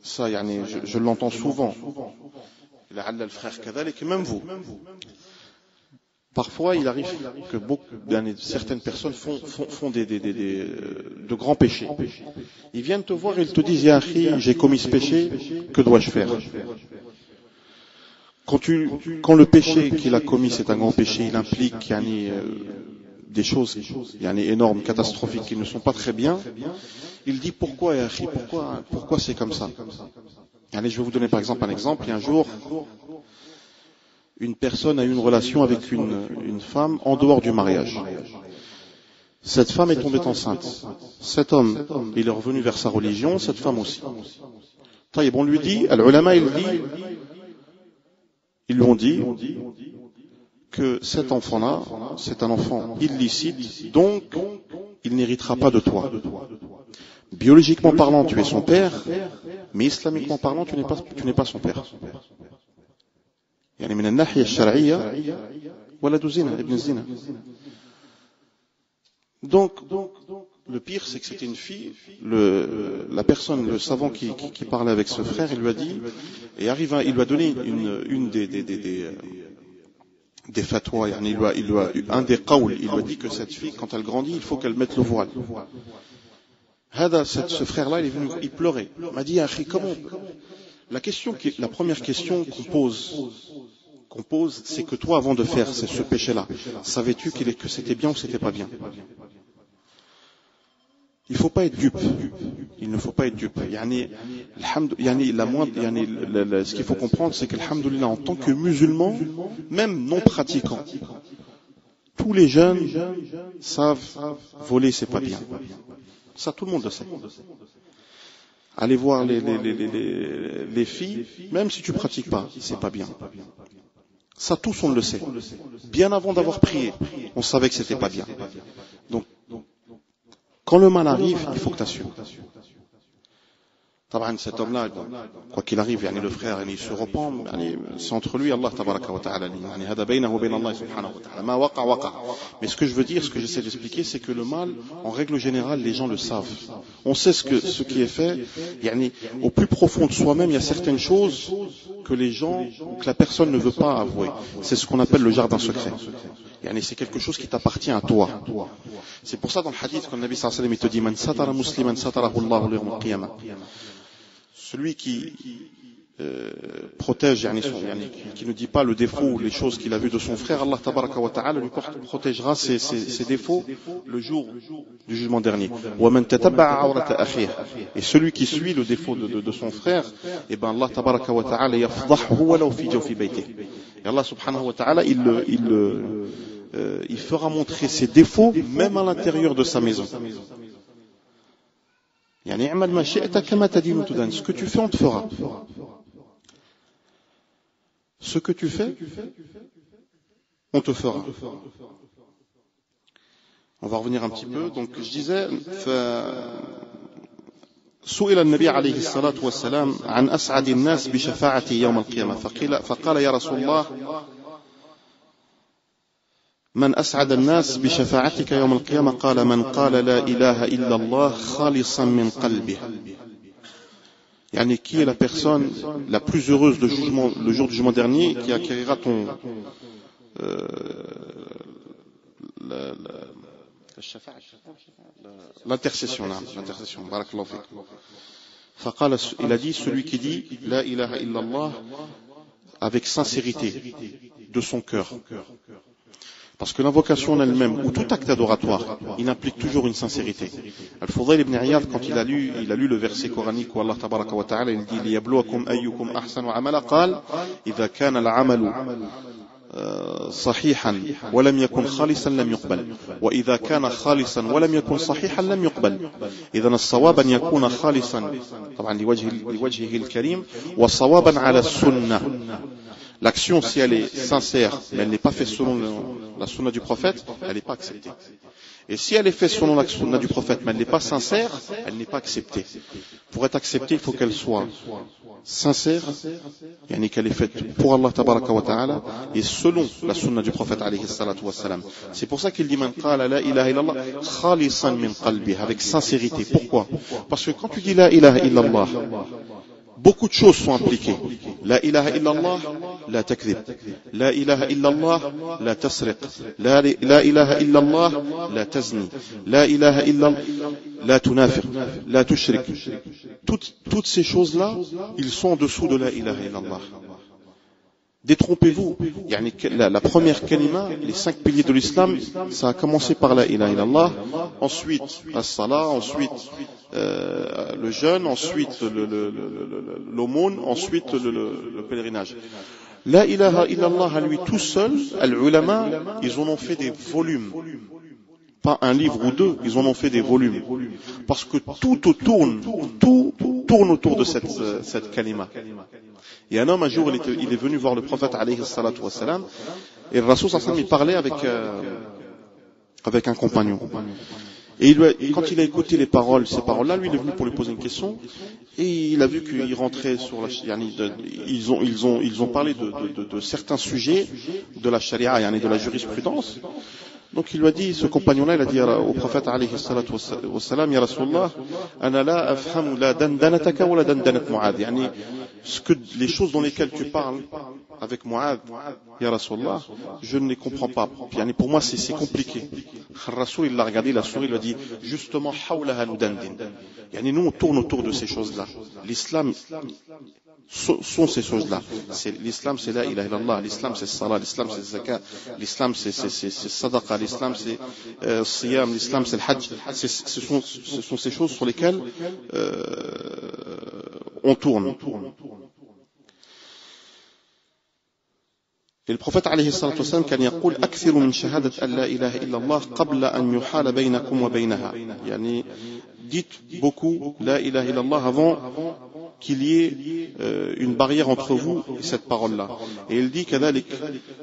ça, je l'entends souvent, le frère Kadalik, et même vous. Parfois, il arrive que certaines personnes font de grands péchés. Ils viennent te voir et ils te disent, Ya akhi, j'ai commis ce péché, que dois-je faire? Quand le péché qu'il a commis, c'est un grand péché, il implique des choses énormes, catastrophiques, qui ne sont pas très bien, il dit, pourquoi, Ya akhi, pourquoi c'est comme ça? Allez, je vais vous donner par exemple un exemple. Il y a un jour, une personne a eu une relation avec une femme en dehors du mariage. Cette femme est tombée enceinte. Cet homme, il est revenu vers sa religion, cette femme aussi. Taïb, on lui dit, al-ulama, ils lui ont dit que cet enfant-là, c'est un enfant illicite, donc il n'héritera pas de toi. Biologiquement parlant, tu es son père, mais islamiquement parlant, tu n'es pas son père. يعني من الناحية الشرعية ولد زنا ابن الزنا. Donc le pire c'est que c'était une fille, la personne, le savant qui parlait avec ce frère, il lui a dit, et il lui a donné une des fatwas, il lui a un des qawls, il lui a dit que cette fille quand elle grandit, il faut qu'elle mette le voile. Ce frère là, il est venu, il pleurait. Il m'a dit, Akhi, comment la première question qu'on pose, c'est que toi, avant de faire ce péché-là, savais-tu que c'était bien ou c'était pas bien? Il ne faut pas être dupe. Il ne faut pas être dupe. Ce qu'il faut comprendre, c'est qu'alhamdoulilah, en tant que musulman, même non pratiquant, tous les jeunes savent voler, c'est pas bien. Ça, tout le monde le sait. Allez voir les filles, même si tu pratiques pas, c'est pas bien. Ça, tous on le sait. Bien avant d'avoir prié, on savait que c'était pas bien. Donc, quand le mal arrive, il faut que tu assumes. Cet homme-là, quoi qu'il arrive, le frère, il se repent, c'est entre lui et Allah, tabaraka wa ta'ala. Mais ce que je veux dire, ce que j'essaie d'expliquer, c'est que le mal, en règle générale, les gens le savent. On sait ce qui est fait. Au plus profond de soi-même, il y a certaines choses que la personne ne veut pas avouer. C'est ce qu'on appelle le jardin secret. C'est quelque chose qui t'appartient à toi. C'est pour ça, dans le hadith, quand le Nabi sallallahu alayhi wa sallam, il te dit, Man satara musliman satarahu Allahu yawm al-qiyamah. Celui qui protège, qui ne dit pas le défaut ou les choses qu'il a vues de son frère, Allah tabaraka wa ta'ala lui protégera ses défauts le jour du jugement dernier. Et celui qui suit le défaut de son frère, et ben Allah tabaraka wa ta'ala yafdahu walau fi jawfi baytih. Et Allah subhanahu wa ta'ala il fera montrer ses défauts même à l'intérieur de sa maison. Ce que tu fais, on te fera. Ce que tu fais, on te fera. On va revenir un petit peu. Donc, je disais, سئل النبي عليه الصلاة والسلام عن أسعد الناس بشفاعته يوم القيامة فقال يا رسول الله من أسعد الناس بشفاعتك يوم القيامة قال من قال لا إله إلا الله خالصا من قلبه. Yani, qui est la personne la plus heureuse le jour du jugement dernier, qui acquérira l'intercession. Il a dit, celui qui dit la ilaha illallah avec sincérité de son cœur. Parce que l'invocation en elle-même, ou tout acte adoratoire, il implique toujours une sincérité. Al-Fudayl ibn Iyad, quand il a lu le verset coranique où Allah tabaraka wa ta'ala, il dit لِيَبْلُوَكُمْ أَيُّكُمْ أَحْسَنُ عَمَلًا قال إذا كان العمل صحيحا ولم يكن خالصا لم يقبل وإذا كان خالصا ولم يكن صحيحا لم يقبل. إذا الصواب أن يكون خالصا طبعا لوجهه الكريم وصوابا على السنة. L'action, si elle est sincère, mais elle n'est pas faite selon la sunna du prophète, elle n'est pas acceptée. Et si elle est faite selon la sunna du prophète, mais elle n'est pas sincère, elle n'est pas acceptée. Pour être acceptée, il faut qu'elle soit sincère, qu'elle est faite pour Allah tabaraka wa ta'ala, et selon la sunna du prophète alayhi salatu wa salam. C'est pour ça qu'il dit man qala la ilaha illallah khalisan min qalbi, avec sincérité. Pourquoi? Parce que quand tu dis la ilaha illallah, beaucoup de choses sont impliquées. La ilaha illallah, la takdhib. La ilaha illallah, la tasriq. La ilaha illallah, la tazni. La ilaha illallah, la tunafiq. La tushrik. Toutes ces choses-là, ils sont en dessous de la ilaha illallah. Détrompez-vous. La première kalima, les 5 piliers de l'islam, ça a commencé par la ilaha illallah, ensuite as-salah, ensuite le jeûne, ensuite l'aumône, ensuite le pèlerinage. La ilaha illallah à lui tout seul, al-ulama, ils en ont fait des volumes. Pas un livre ou deux, ils en ont fait des volumes. Parce que tout tourne autour de cette kalima. Et un homme, un jour, il est venu voir le prophète, alayhi salatu wassalam, et le Rasoul sallallahu alayhi wa sallam, il parlait avec un compagnon. Et quand il a écouté ces paroles-là, lui, il est venu pour lui poser une question, et il a vu qu'il rentrait sur ils ont parlé de certains sujets de la charia, de la jurisprudence. Donc il lui a dit, ce compagnon-là, il a dit au prophète alayhi salatu wassalam, ya Rasulallah, ana la afhamu la dandanataka wa la dandanat Mu'adh. Les choses dans lesquelles tu parles avec Mu'adh, ya Rasulallah, je ne les comprends pas. Pour moi, c'est compliqué. Le Rasoul, il l'a regardé, il a souri, il a dit, justement, hawlaha nudandin. Nous, on tourne autour de ces choses-là. L'islam sont ces choses-là. L'islam, c'est la ilaha illallah. L'islam, c'est salat. L'islam, c'est zakat. L'islam, c'est sadaqa. L'islam, c'est siyam. L'islam, c'est le hajj. Ce sont ces choses sur lesquelles on tourne. Et le prophète alayhi salatu wassalam كان يقول أكثر من شهادة أن لا إله إلا الله قبل أن يحال بينكم وبينها. Dites beaucoup la ilaha illallah avant qu'il y ait une barrière entre vous et cette parole-là. Et il dit كذلك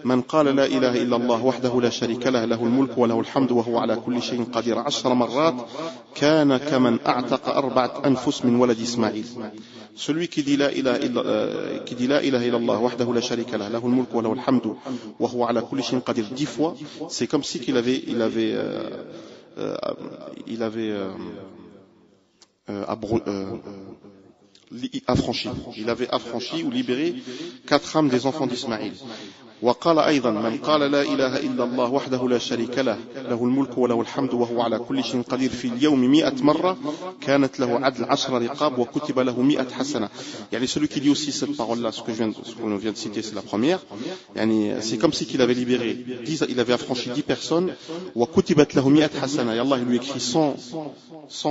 من قال لا إله إلا الله وحده لا شريك له له الملك وله الحمد وهو على كل شيء قدير 10 مرات كان كمن أعتق 4 أنفس من ولد إسماعيل. Celui qui dit la ilaha illallah wahdahu la sharika lah lahu al-mulk wa lahu al-hamdu wa huwa ala kulli shay'in qadir 10 fois, c'est comme si il avait affranchi ou libéré 4 âmes des enfants d'Ismaïl. وقال أيضا من قال لا إله إلا الله وحده لا شريك له له الملك وله الحمد وهو على كل شيء قدير في اليوم 100 مرة كانت له عدل 10 رقاب وكتب له 100 حسنة. يعني celui qui dit aussi cette parole-là, ce qu'on vient de citer, c'est la première. يعني c'est comme si qu'il avait libéré, il avait affranchi 10 personnes. وكتبت له 100 حسنة. Et Allah lui écrit 100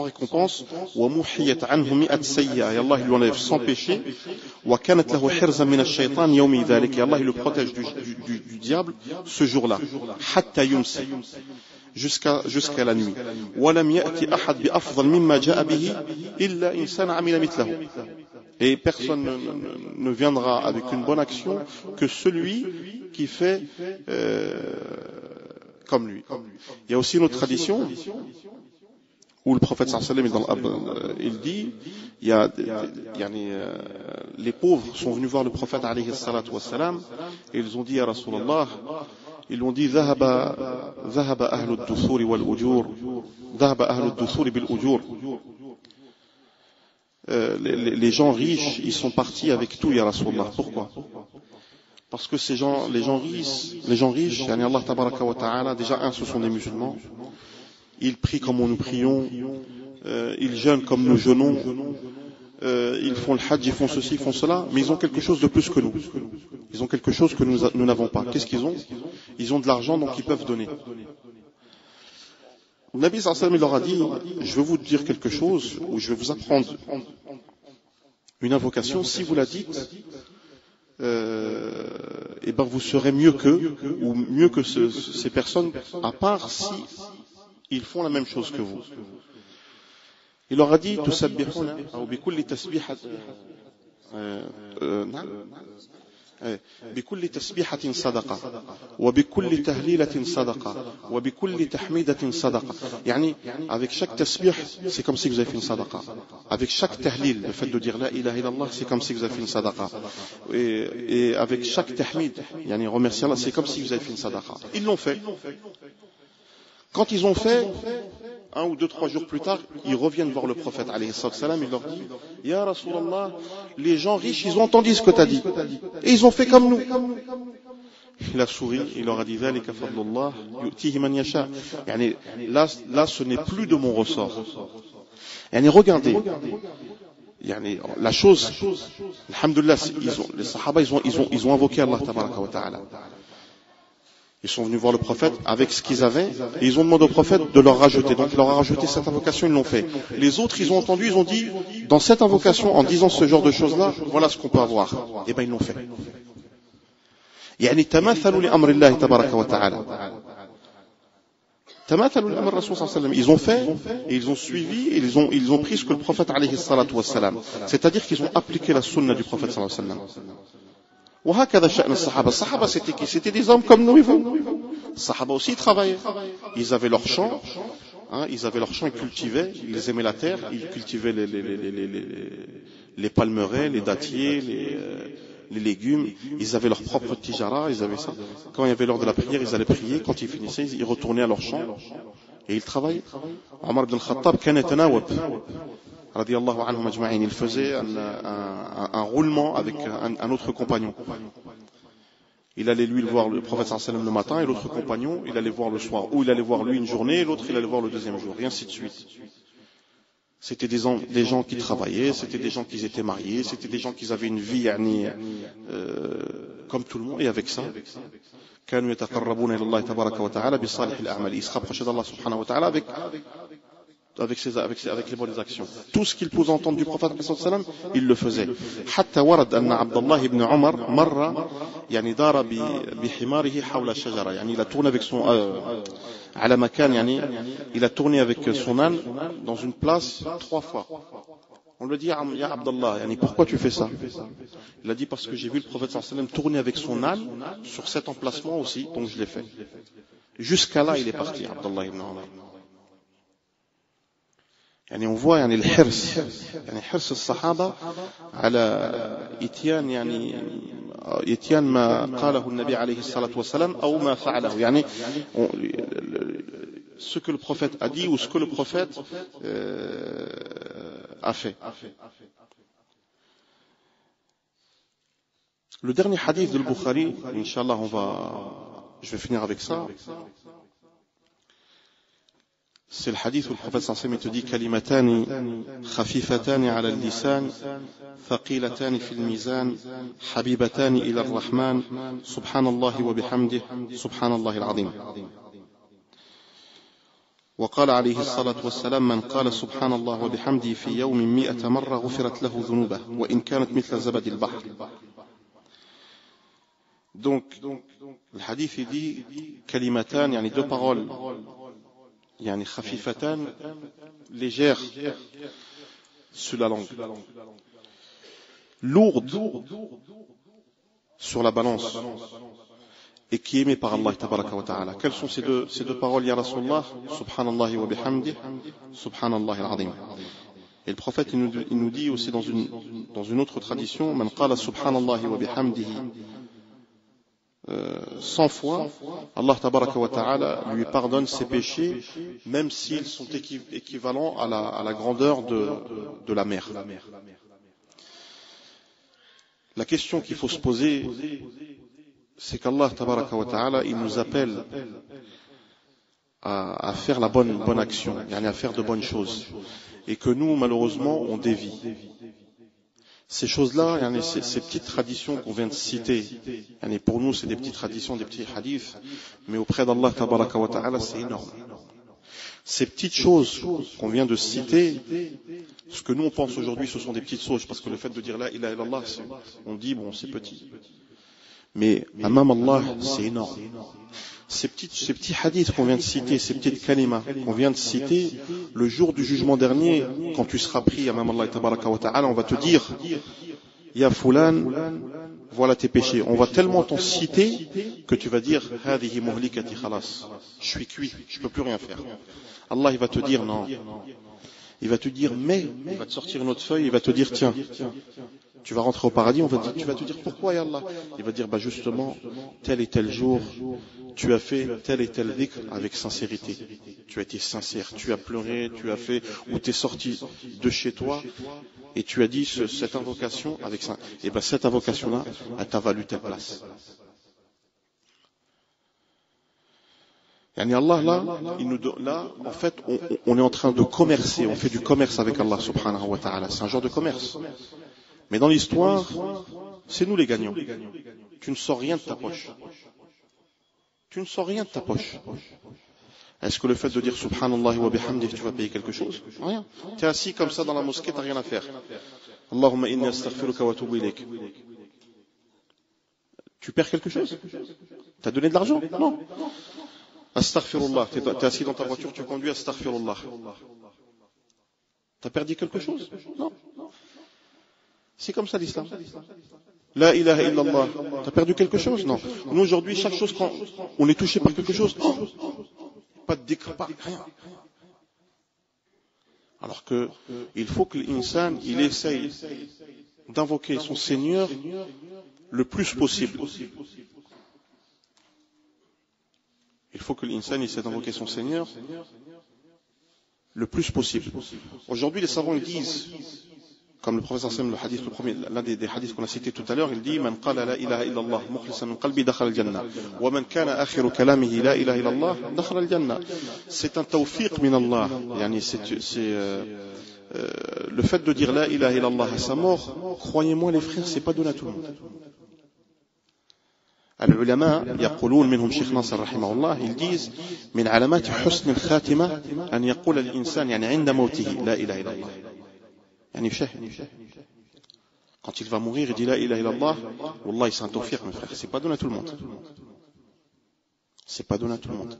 récompenses. ومحيت عنه 100 سيئة. Et Allah lui enlève 100 péchés. وكانت له حرزا من الشيطان يوم ذلك. Et Allah le protège du diable ce jour-là. حتى يمسي. Jusqu'à la nuit. ولم يأتي أحد بأفضل مما جاء به إلا إنسان عمل مثله. Et personne ne viendra avec une bonne action que celui qui fait comme lui. Il y a aussi une autre tradition où le prophète sallallahu alayhi wa sallam il dit, les pauvres sont venus voir le prophète alayhi wa sallam et ils ont dit à Rasulallah, ils ont dit ذهب أهل الدثور والأجور ذهب أهل الدثور بالأجور. Les gens riches, ils sont partis avec tout, ya Rasulallah. Pourquoi? Parce que les gens riches, yani Allah tabaraka wa ta'ala, déjà ce sont des musulmans, ils prient comme nous prions, ils jeûnent comme nous jeûnons, ils font le hajj, ils font ceci, ils font cela, mais ils ont quelque chose de plus que nous. Ils ont quelque chose que nous n'avons pas. Qu'est-ce qu'ils ont? Ils ont de l'argent, donc ils peuvent donner. Le Nabi sallallahu alayhi wa sallam leur a dit, je vais vous dire quelque chose, ou je vais vous apprendre une invocation, si vous la dites, et ben vous serez mieux qu'eux, ou mieux que ces personnes, à part si ils font la même chose que vous. Il leur a dit, tusabbihuna, ou bikulli tasbihat, بكل تسبيحة صدقة وبكل تهليلة صدقة وبكل تحميدة صدقة. يعني avec chaque tasbih c'est comme si vous avez fait une sadaqa. Avec chaque tahlil, le fait de dire la ilaha illallah, c'est comme si vous avez fait une sadaqa. Et avec chaque tahmid, yani remercier Allah, c'est comme si vous avez fait une sadaqa. Ils l'ont fait. Quand ils ont fait, 1 ou 2, 3 jours plus tard, ils reviennent voir le prophète alayhi salam, il leur dit, Ya Rasulallah, les gens riches, ils ont entendu ce que tu as dit. Et ils ont fait comme nous. Il a souri, il leur a dit, Dhalika fadlullah, yu'tihi man yasha. Yani, là, ce n'est plus de mon ressort. Yani, regardez. Yani, la chose, alhamdulillah, les sahaba, ils ont invoqué Allah tabaraka wa ta'ala. Ils sont venus voir le prophète avec ce qu'ils avaient et ils ont demandé au prophète de leur rajouter. Donc il leur a rajouté cette invocation, ils l'ont fait. Les autres, ils ont entendu, ils ont dit, dans cette invocation, en disant ce genre de choses-là, voilà ce qu'on peut avoir. Et bien ils l'ont fait. يعني تماثلوا لأمر الله تبارك وتعالى. تماثلوا لأمر الرسول صلى الله عليه وسلم. Ils ont fait et ils ont suivi et ils ont pris ce que le prophète alayhi salatu wassalam. C'est-à-dire qu'ils ont appliqué la sunna du prophète sallallahu alayhi wa sallam. وهكذا شأن الصحابة. الصحابة c'était qui? C'était des hommes comme nous et vous. Les sahaba aussi travaillaient. Ils avaient leur champ, ils cultivaient, ils aimaient la terre, ils cultivaient les palmeraies, les dattiers, les légumes. Ils avaient leur propre tijara, ils avaient ça. Quand il y avait l'heure de la prière, ils allaient prier. Quand ils finissaient, ils retournaient à leur champ et ils travaillaient. Omar ibn al-Khattab كان يتناوب radiyallahu anhum ajma'in, il faisait un roulement avec un autre compagnon. Il allait lui voir le prophète sallallahu alayhi wa sallam le matin et l'autre compagnon, il allait voir le soir. Ou il allait voir lui une journée et l'autre il allait voir le deuxième jour. Et ainsi de suite. C'était des gens qui travaillaient, c'était des gens qui étaient mariés, c'était des gens qui avaient une vie comme tout le monde. Et avec ça, كانوا يتقربون إلى الله تبارك وتعالى بصالح الأعمال. Ils se rapprochaient d'Allah subhanahu wa ta'ala avec les bonnes actions. Tout ce qu'il pouvait entendre du prophète sallallahu alayhi wa sallam, il le faisait. حتى ورد أن عبد الله بن عمر مر يعني دار بحماره حول الشجرة. يعني il a tourné avec son على مكان يعني il a tourné avec son âne dans une place 3 fois. On lui dit Ya Abdallah, yani, pourquoi tu fais ça? Il a dit parce que j'ai vu le prophète sallallahu alayhi wa sallam tourner avec son âne sur cet emplacement aussi, donc je l'ai fait. Jusqu'à là, il est parti, Abdallah ibn Umar. يعني on voit يعني الحرص يعني حرص الصحابة على إتيان ما قاله النبي عليه الصلاة والسلام أو ما فعله يعني ce que le prophète a dit ou ce que le prophète a fait. Le dernier hadith de Bukhari, Inch'Allah, je vais finir avec ça. C'est le hadith où le prophète sallallahu alayhi wa sallam te dit kalimatani khafifatani ala al-lisan thaqilatani fil mizan habibatani ila ar-rahman subhanallahi wa bihamdihi subhanallahi al-azim. وقال عليه الصلاة والسلام من قال سبحان الله وبحمده في يوم 100 مرة غفرت له ذنوبه وإن كانت مثل زبد البحر. Donc le hadith il dit kalimatan, yani deux paroles, yani khafifatan, légères sur la langue, lourdes sur la balance, et qui est aimé par Allah tabaraka wa ta'ala. Quelles sont ces deux paroles, ya Rasulallah? Subhanallah wa bihamdi, subhanallah al-azim. Et le prophète il nous dit aussi dans une autre tradition, man qala subhanallah wa bihamdihi 100 fois, Allah tabaraka wa ta'ala lui pardonne ses péchés, même s'ils sont équivalents à la grandeur de la mer. La question qu'il faut se poser, c'est qu'Allah tabaraka wa ta'ala, il nous appelle à faire la bonne action, à faire de bonnes choses, et que nous, malheureusement, on dévie. Ces choses-là, ces petites traditions qu'on vient de citer, pour nous, c'est des petites traditions, des petits hadiths, mais auprès d'Allah tabaraka wa ta'ala, c'est énorme. Ces petites choses qu'on vient de citer, ce que nous on pense aujourd'hui, ce sont des petites choses, parce que le fait de dire la ilaha illallah, on dit, bon, c'est petit. Mais, amam Allah, c'est énorme. Ces petits hadiths qu'on vient de citer, ces petites kalimas qu'on vient de citer, le jour du jugement dernier, quand tu seras pris, amam Allah tabaraka wa ta'ala, on va te dire, ya fulan, voilà tes péchés. On va tellement t'en citer que tu vas dire, hadihi muhlikati khalas. Je suis cuit, je peux plus rien faire. Allah, il va te dire, non. Il va te dire, mais, il va te sortir une autre feuille, il va te dire, tiens, tu vas rentrer au paradis, tu vas te dire, pourquoi, ya Allah? Il va dire, justement, tel et tel jour, tu as fait tel et tel dhikr avec sincérité. Tu as été sincère, tu as pleuré, tu as fait, ou tu es sorti de chez toi, et tu as dit cette invocation avec ça. Et cette invocation-là, elle t'a valu telle place. Yani Allah, là, en fait, on est en train de commercer, on fait du commerce avec Allah subhanahu wa ta'ala. C'est un genre de commerce. Mais dans l'histoire, c'est nous les gagnants. Tu ne sors rien de ta poche. Tu ne sors rien de ta poche. Est-ce que le fait de dire subhanallah wa bihamdihi, tu vas payer quelque chose? Rien. Tu es assis comme ça dans la mosquée, tu n'as rien à faire. Allahumma inni astaghfiruka wa atubu ilayk. Tu perds quelque chose? Tu as donné de l'argent? Non. Astaghfirullah. Tu es assis dans ta voiture, tu conduis, astaghfirullah. Tu as perdu quelque chose? Non. C'est comme ça l'islam. La ilaha illallah. Tu as perdu quelque chose? Non. Nous aujourd'hui, chaque chose, quand on est touché par quelque chose, pas de dhikr, pas rien. Alors que il faut que l'insan, il essaye d'invoquer son Seigneur le plus possible. Il faut que l'insan essaie d'invoquer son Seigneur le plus possible. Aujourd'hui, les savants ils disent, comme le professeur Sam, le hadith, l'un des hadiths qu'on a cité tout à l'heure, il dit, Man qala la ilaha illallah mukhlisan min qalbi dakhala al-jannah, wa man kana akhiru kalamihi la ilaha illallah dakhala al-jannah. C'est un tawfiq min Allah. Yani le fait de dire la ilaha illallah à sa mort, croyez-moi les frères, c'est pas donné à tout le monde. العلماء يقولون منهم شيخ ناصر رحمه الله ils disent من علامات حسن الخاتمة أن يقول الإنسان يعني عند موته لا إله إلا الله يعني شاهد quand il va mourir il dit la ilaha illallah wallah c'est un tawfiq mes frères c'est pas donné à tout le monde c'est pas donné à tout le monde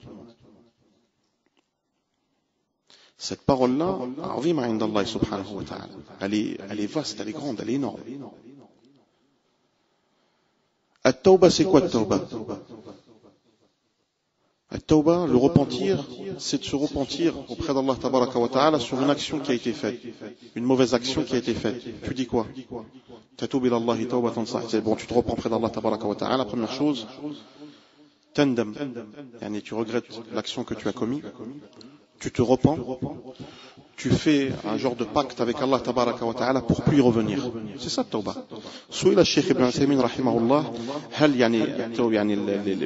cette parole là عظيمة عند الله سبحانه وتعالى elle est vaste elle est grande elle est énorme. At-tawba, c'est quoi At-tawba? At-tawba, le repentir, c'est de se repentir auprès d'Allah tabaraka wa ta'ala sur une action qui a été faite, une mauvaise action qui a été faite. Tu dis quoi? Tatoub ila Allahi tawbatan sah. C'est bon, tu te repens auprès d'Allah tabaraka wa ta'ala. Première chose, tandam, yani tu regrettes l'action que tu as commise, tu te repens, tu fais un genre de pacte avec Allah tabaraka wa ta'ala pour plus y revenir. C'est ça tawbah. Souil al-Sheikh Ibn Uthaymin rahimahullah,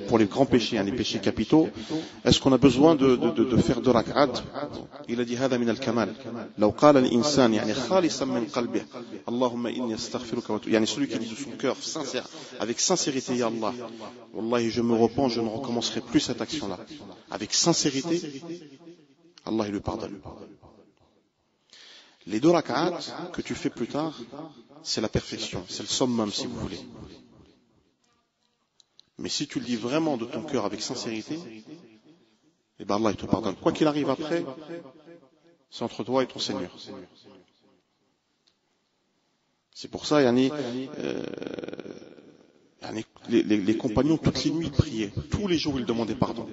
pour les grands péchés, les péchés capitaux, est-ce qu'on a besoin de faire 2 rak'at? Il a dit هذا من الكمال. لو قال الإنسان خالصا من قلبه اللهم إني أستغفرك وأتوب. Celui qui dit de son cœur sincère, avec sincérité, ya Allah, wallahi je me repens, je ne recommencerai plus cette action-là. Avec sincérité, Allah il lui pardonne. Les 2 rak'at que tu fais plus tard, c'est la perfection, c'est le summum si vous voulez. Mais si tu le dis vraiment de ton cœur avec sincérité, eh ben Allah il te pardonne. Quoi qu'il arrive après, c'est entre toi et ton Seigneur. C'est pour ça, les compagnons toutes les nuits priaient, tous les jours ils demandaient pardon.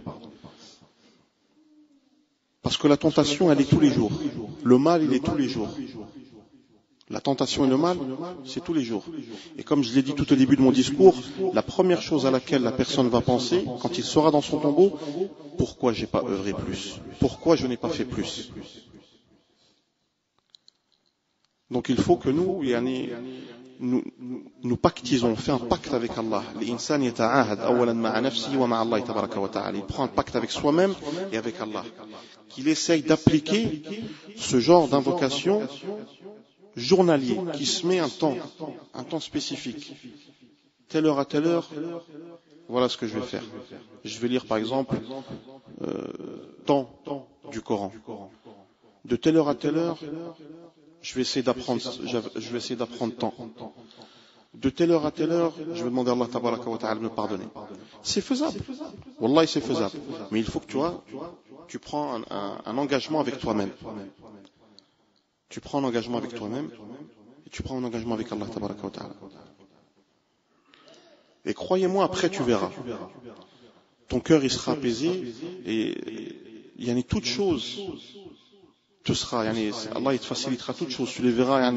Parce que la tentation, elle est tous les jours. Le mal, il est tous les jours. La tentation et le mal, c'est tous les jours. Et comme je l'ai dit tout au début de mon discours, la première chose à laquelle la personne va penser, quand il sera dans son tombeau, pourquoi j'ai pas œuvré plus? Pourquoi je n'ai pas fait plus? Donc il faut que nous pactisons, on fait un pacte avec Allah. Il prend un pacte avec soi-même et avec Allah. Qu'il essaye d'appliquer ce genre d'invocation journalier, qui se met un temps spécifique. Telle heure à telle heure, voilà ce que je vais faire. Je vais lire par exemple temps du Coran. De telle heure à telle heure, je vais essayer d'apprendre tant. De telle heure à telle heure, je vais demander à Allah tabaraka wa ta'ala de me pardonner. C'est faisable. Wallahi, c'est faisable. Mais il faut que tu prends un engagement avec toi-même. Tu prends un engagement avec toi-même et tu prends un engagement avec Allah tabaraka wa ta'ala. Et croyez-moi, après tu verras. Ton cœur il sera apaisé et toute chose te sera, Allah il te facilitera toutes choses, tu les verras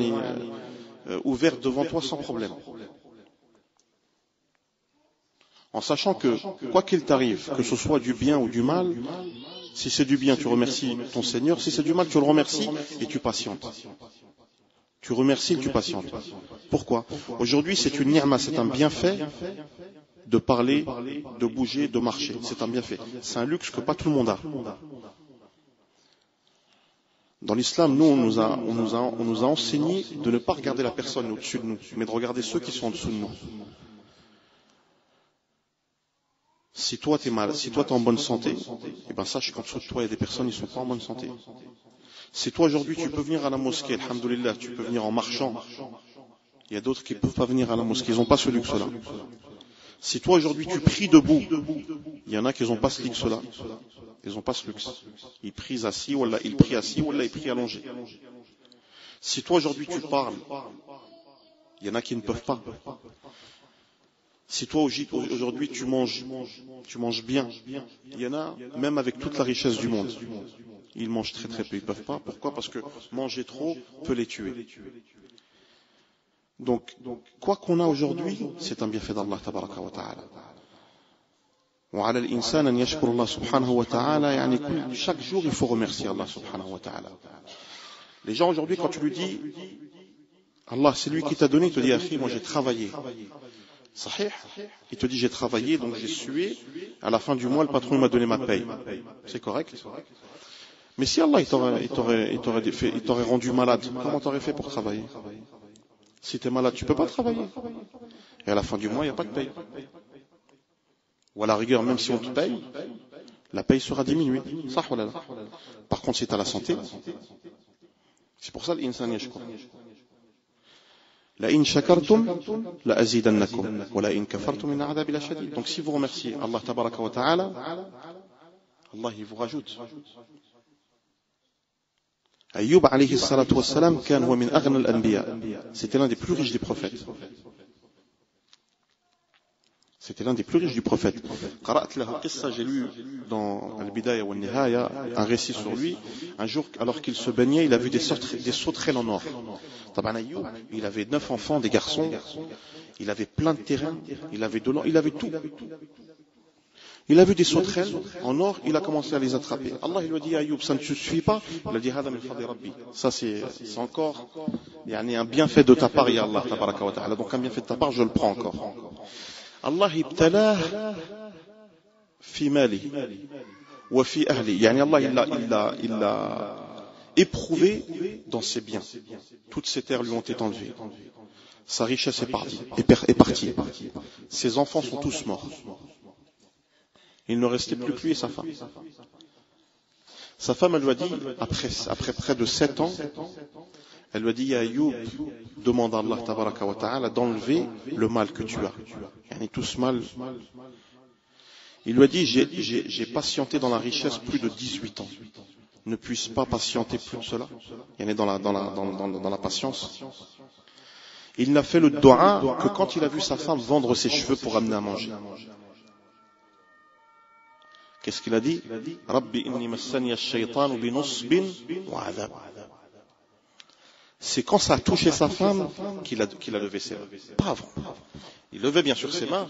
ouvertes devant toi sans problème. En sachant que, quoi qu'il t'arrive, que ce soit du bien ou du mal, si c'est du bien, tu remercies ton Seigneur, si c'est du mal, tu le remercies et tu patientes. Tu remercies et tu patientes. Pourquoi? Aujourd'hui, c'est une ni'ma, c'est un bienfait de parler, de bouger, de marcher. C'est un bienfait. C'est un luxe que pas tout le monde a. Dans l'islam, nous, on nous a enseigné de ne pas regarder la personne au-dessus de nous, mais de regarder ceux qui sont en dessous de nous. Si toi t'es mal, si toi t'es en bonne santé, eh ben sache qu'en dessous de toi il y a des personnes qui ne sont pas en bonne santé. Si toi aujourd'hui tu peux venir à la mosquée, alhamdoulilah, tu peux venir en marchant, il y a d'autres qui ne peuvent pas venir à la mosquée, ils n'ont pas ce luxe-là. Si toi aujourd'hui tu pries debout, il y en a qui n'ont pas ce luxe-là. Ils n'ont pas ce luxe. Ils prient assis, ou ils prient assis, ou ils prient allongés. Si toi aujourd'hui tu parles, il y en a qui ne peuvent pas. Si toi aujourd'hui tu manges bien, il y en a même avec toute la richesse du monde. Ils mangent très très peu, ils ne peuvent pas. Pourquoi? Parce que manger trop peut les tuer. Donc, quoi qu'on a aujourd'hui, c'est un bienfait d'Allah tabaraka wa ta'ala. وعلى الإنسان أن يشكر الله سبحانه وتعالى chaque jour il faut remercier Allah subhanahu wa ta'ala. Les gens aujourd'hui quand tu lui dis Allah c'est lui qui t'a donné, il te dit Akhi, moi j'ai travaillé. Sahih, il te dit j'ai travaillé donc j'ai sué, à la fin du mois le patron m'a donné ma paye. C'est correct? Mais si Allah il t'aurait rendu malade, comment t'aurais fait pour travailler? Si tu es malade, tu ne peux pas travailler. Et à la fin du mois, il n'y a pas de paye. Ou à la rigueur, même si on te paye, la paye sera diminuée. Par contre, si tu as la santé, c'est pour ça l'insan yashkur. La in shakartum la azidannakum wa la in kafartum min a'dabi la shadid. Donc si vous remerciez Allah tabaraka wa ta'ala, Allah il vous rajoute. Ayyub alayhi salatu wassalam kan huwa min aghna al-anbiya. C'était l'un des plus riches des prophètes. C'était l'un des plus riches du prophète. J'ai lu dans Al-Bidaya wa Al-Nihaya un récit sur lui. Un jour, alors qu'il se baignait, il a vu des sauterelles en or. Il avait 9 enfants, des garçons. Il avait plein de terrains. Il avait de l'or. Il avait tout. Il a vu des sauterelles en or, il a commencé à les attraper. Allah il lui a dit à Ayoub, ça ne te suffit pas? Il a dit Hada min fadli Rabbi. Ça c'est encore un bienfait de ta part, ya Allah tabaraka wa ta'ala. Donc un bienfait de ta part, je le prends encore. Allah ibtalah fi mali wa fi ahli. Allah il l'a éprouvé dans ses biens. Toutes ses terres lui ont été enlevées. Sa richesse est partie. Ses enfants sont tous morts. Il ne restait plus que lui et sa femme. Sa femme, elle lui a dit, après près de 7 ans, elle lui a dit, Ya Ayoub, demande à Allah tabaraka wa ta'ala d'enlever le mal que tu as. Tout ce mal. Il lui a dit, j'ai patienté dans la richesse plus de 18 ans. Ne puisse pas patienter plus que cela. Il est dans la patience. Il n'a fait le dua que quand il a vu sa femme vendre ses cheveux pour amener à manger. Qu'est-ce qu'il a dit? Rabbi inni massani ash-shaytanu bi nusbin wa adhab. C'est quand ça a touché sa femme qu'il a levé ses mains. Pas avant. Il levait bien sûr ses mains,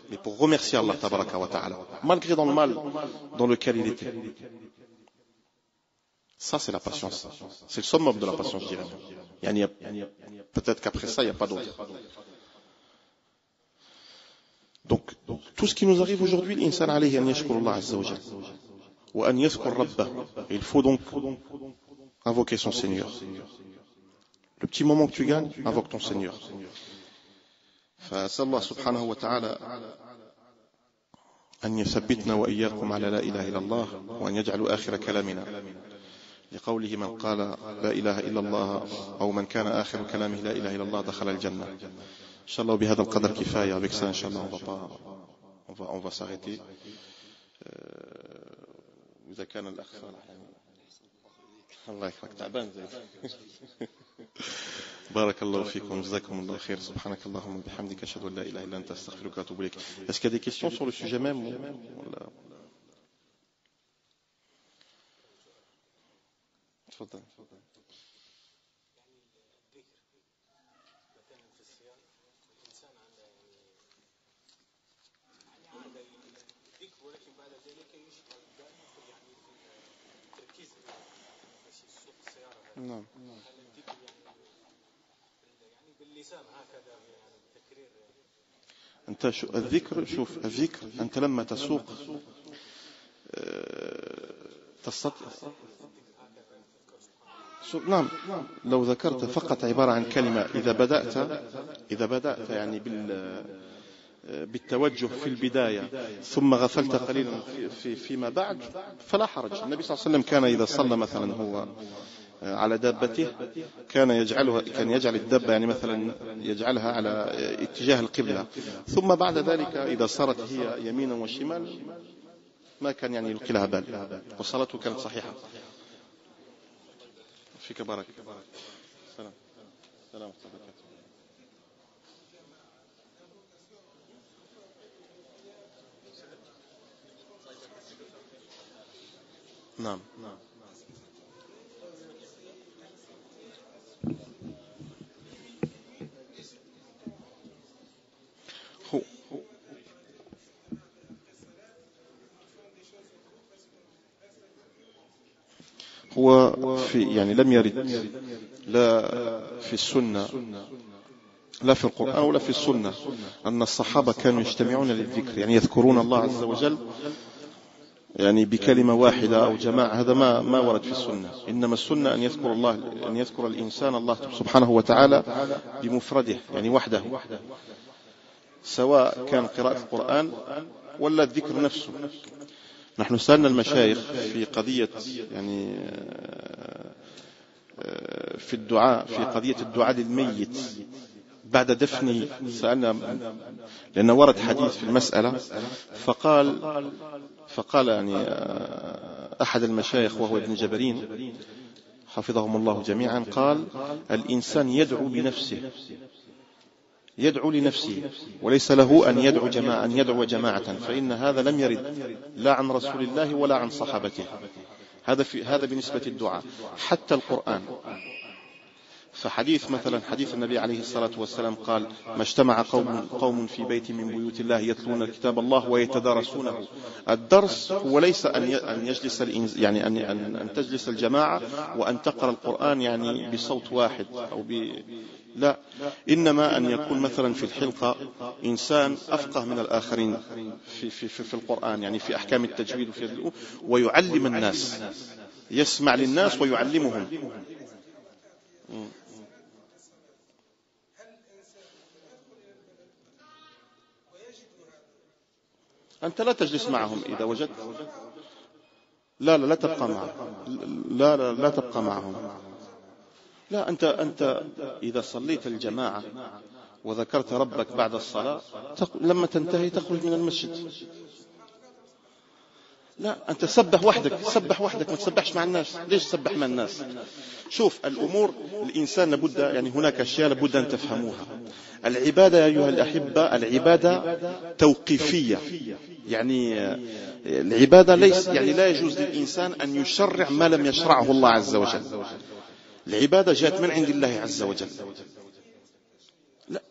mais pour remercier Allah tabaraka wa ta'ala, malgré dans le mal dans lequel il était. Ça c'est la patience. C'est le summum de la patience, je dirais. Peut-être qu'après ça, il n'y a pas d'autre. Donc, tout ce qui nous arrive aujourd'hui, l'insan alayhi an yashkur Allah azza wa jalla wa an yadhkur rabbah. Il faut donc invoquer son Seigneur. Le petit moment que tu gagnes, invoque ton Seigneur. فأسأل الله سبحانه وتعالى أن يثبتنا وإياكم على لا إله إلا الله وأن يجعل آخر كلامنا لقوله من قال لا إله إلا الله أو من كان آخر كلامه لا إله إلا الله دخل الجنة. إن شاء الله بهذا القدر كفاية. Avec ça, إن شاء الله on va s'arrêter. إذا كان الأخ الله يكرمك تعبان زي بارك الله فيكم جزاكم الله خير سبحانك اللهم وبحمدك أشهد أن لا إله إلا أنت أستغفرك وأتوب إليك. Est-ce qu'il y a des questions sur le sujet même? تفضل. نعم. أنت الذكر أنت لما تسوق تستطيع. نعم لو ذكرت فقط عبارة عن كلمة إذا بدأت بالتوجه في البداية ثم غفلت قليلا فيما بعد فلا حرج. النبي صلى الله عليه وسلم كان إذا صلى مثلا هو على دابته كان يجعل الدابة مثلا يجعلها على اتجاه القبلة ثم بعد ذلك إذا صارت هي يمينا وشمال ما كان يلقي لها بال وصلاته كانت صحيحة. فيك بارك. سلام سلام. نعم. هو في لم يرد لا في السنة لا في القرآن ولا في السنة أن الصحابة كانوا يجتمعون للذكر يذكرون الله عز وجل بكلمة واحدة أو جماعة. هذا ما ورد في السنة. إنما السنة أن يذكر الإنسان الله سبحانه وتعالى بمفرده وحده سواء كان قراءة القرآن ولا الذكر نفسه. نحن سألنا المشايخ في قضية في الدعاء في قضية الدعاء للميت بعد دفنه. سألنا لأن ورد حديث في المسألة فقال أحد المشايخ وهو ابن جبرين حفظهم الله جميعا قال الإنسان يدعو لنفسه وليس له أن يدعو جماعة فإن هذا لم يرد لا عن رسول الله ولا عن صحابته. هذا بالنسبة للدعاء. حتى القرآن فحديث مثلا حديث النبي عليه الصلاة والسلام قال: ما اجتمع قوم في بيت من بيوت الله يتلون كتاب الله ويتدارسونه. الدرس هو ليس أن يجلس يعني أن تجلس الجماعة وأن تقرأ القرآن يعني بصوت واحد أو لا، إنما أن يكون مثلا في الحلقة إنسان أفقه من الآخرين في القرآن، يعني في أحكام التجويد ويعلم الناس، يسمع للناس ويعلمهم. أنت لا تجلس معهم إذا وجدت. لا تبقى معهم. لا تبقى معهم. لا، أنت إذا صليت الجماعة وذكرت ربك بعد الصلاة لما تنتهي تخرج من المسجد. لا، أنت سبح وحدك، ما تسبحش مع الناس. ليش تسبح مع الناس؟ شوف الأمور، الإنسان لابد يعني هناك أشياء لابد أن تفهموها. العبادة يا أيها الأحبة، العبادة توقيفية. يعني العبادة ليس يعني لا يجوز للإنسان أن يشرع ما لم يشرعه الله عز وجل. العبادة جاءت من عند الله عز وجل. لا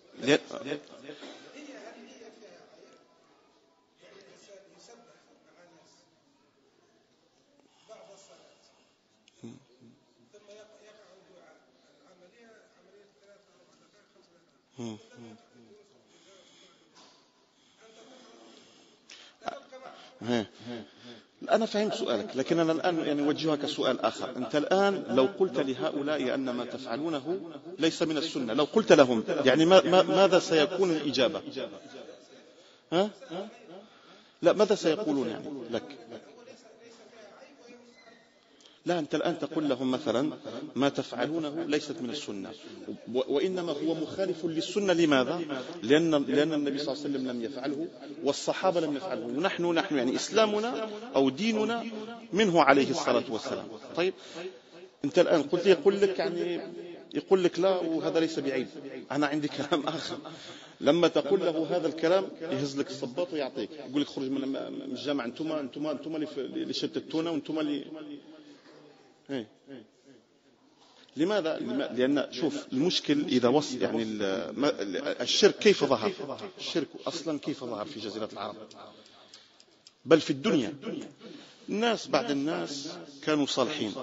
أنا فهمت سؤالك، لكن أنا الآن يعني أوجهك سؤال آخر. أنت الآن لو قلت لهؤلاء أن ما تفعلونه ليس من السنة، لو قلت لهم يعني ماذا سيكون الإجابة؟ ها؟ لا، ماذا سيقولون يعني لك؟ لا، أنت الآن تقول لهم مثلا ما تفعلونه ليست من السنة، وإنما هو مخالف للسنة. لماذا؟ لأن النبي صلى الله عليه وسلم لم يفعله والصحابة لم يفعله، ونحن يعني إسلامنا أو ديننا منه عليه الصلاة والسلام. طيب أنت الآن قلت يقول لك يعني يقول لك لا وهذا ليس بعيب. أنا عندي كلام آخر. لما تقول له هذا الكلام يهز لك الصباط ويعطيك، يقول لك خرج من الجامع، أنتم اللي شتتونا، وأنتم اللي لماذا؟ لأن شوف المشكل إذا وصل يعني الشرك كيف ظهر؟ الشرك أصلا كيف ظهر في جزيرة العرب بل في الدنيا؟ بعد الناس كانوا صالحين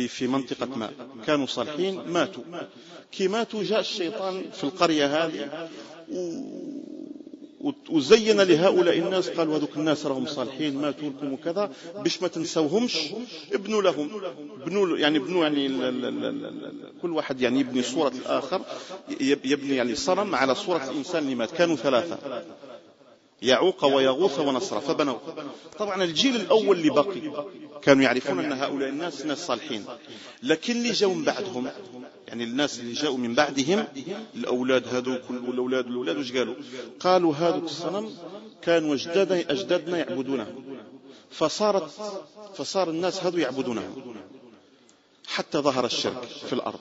في منطقة ما، كانوا صالحين ماتوا. كي ماتوا جاء الشيطان في القرية هذه وزين لهؤلاء الناس، قالوا هذوك الناس راهم صالحين ماتوا لكم وكذا، باش ما تنسوهمش ابنوا لهم، ابنوا يعني كل واحد يعني يبني صورة الآخر، يبني يعني صنم على صورة الإنسان اللي مات. كانوا 3: يعوق ويغوث ونصر، فبنوا. طبعا الجيل الأول اللي بقي كانوا يعرفون أن هؤلاء الناس ناس صالحين، لكن اللي جاءوا من بعدهم يعني الناس اللي جاءوا من بعدهم الأولاد هذوك والأولاد وش قالوا هذوك الصنم كانوا أجدادنا يعبدونه، فصار الناس هذو يعبدونه حتى ظهر الشرك في الأرض.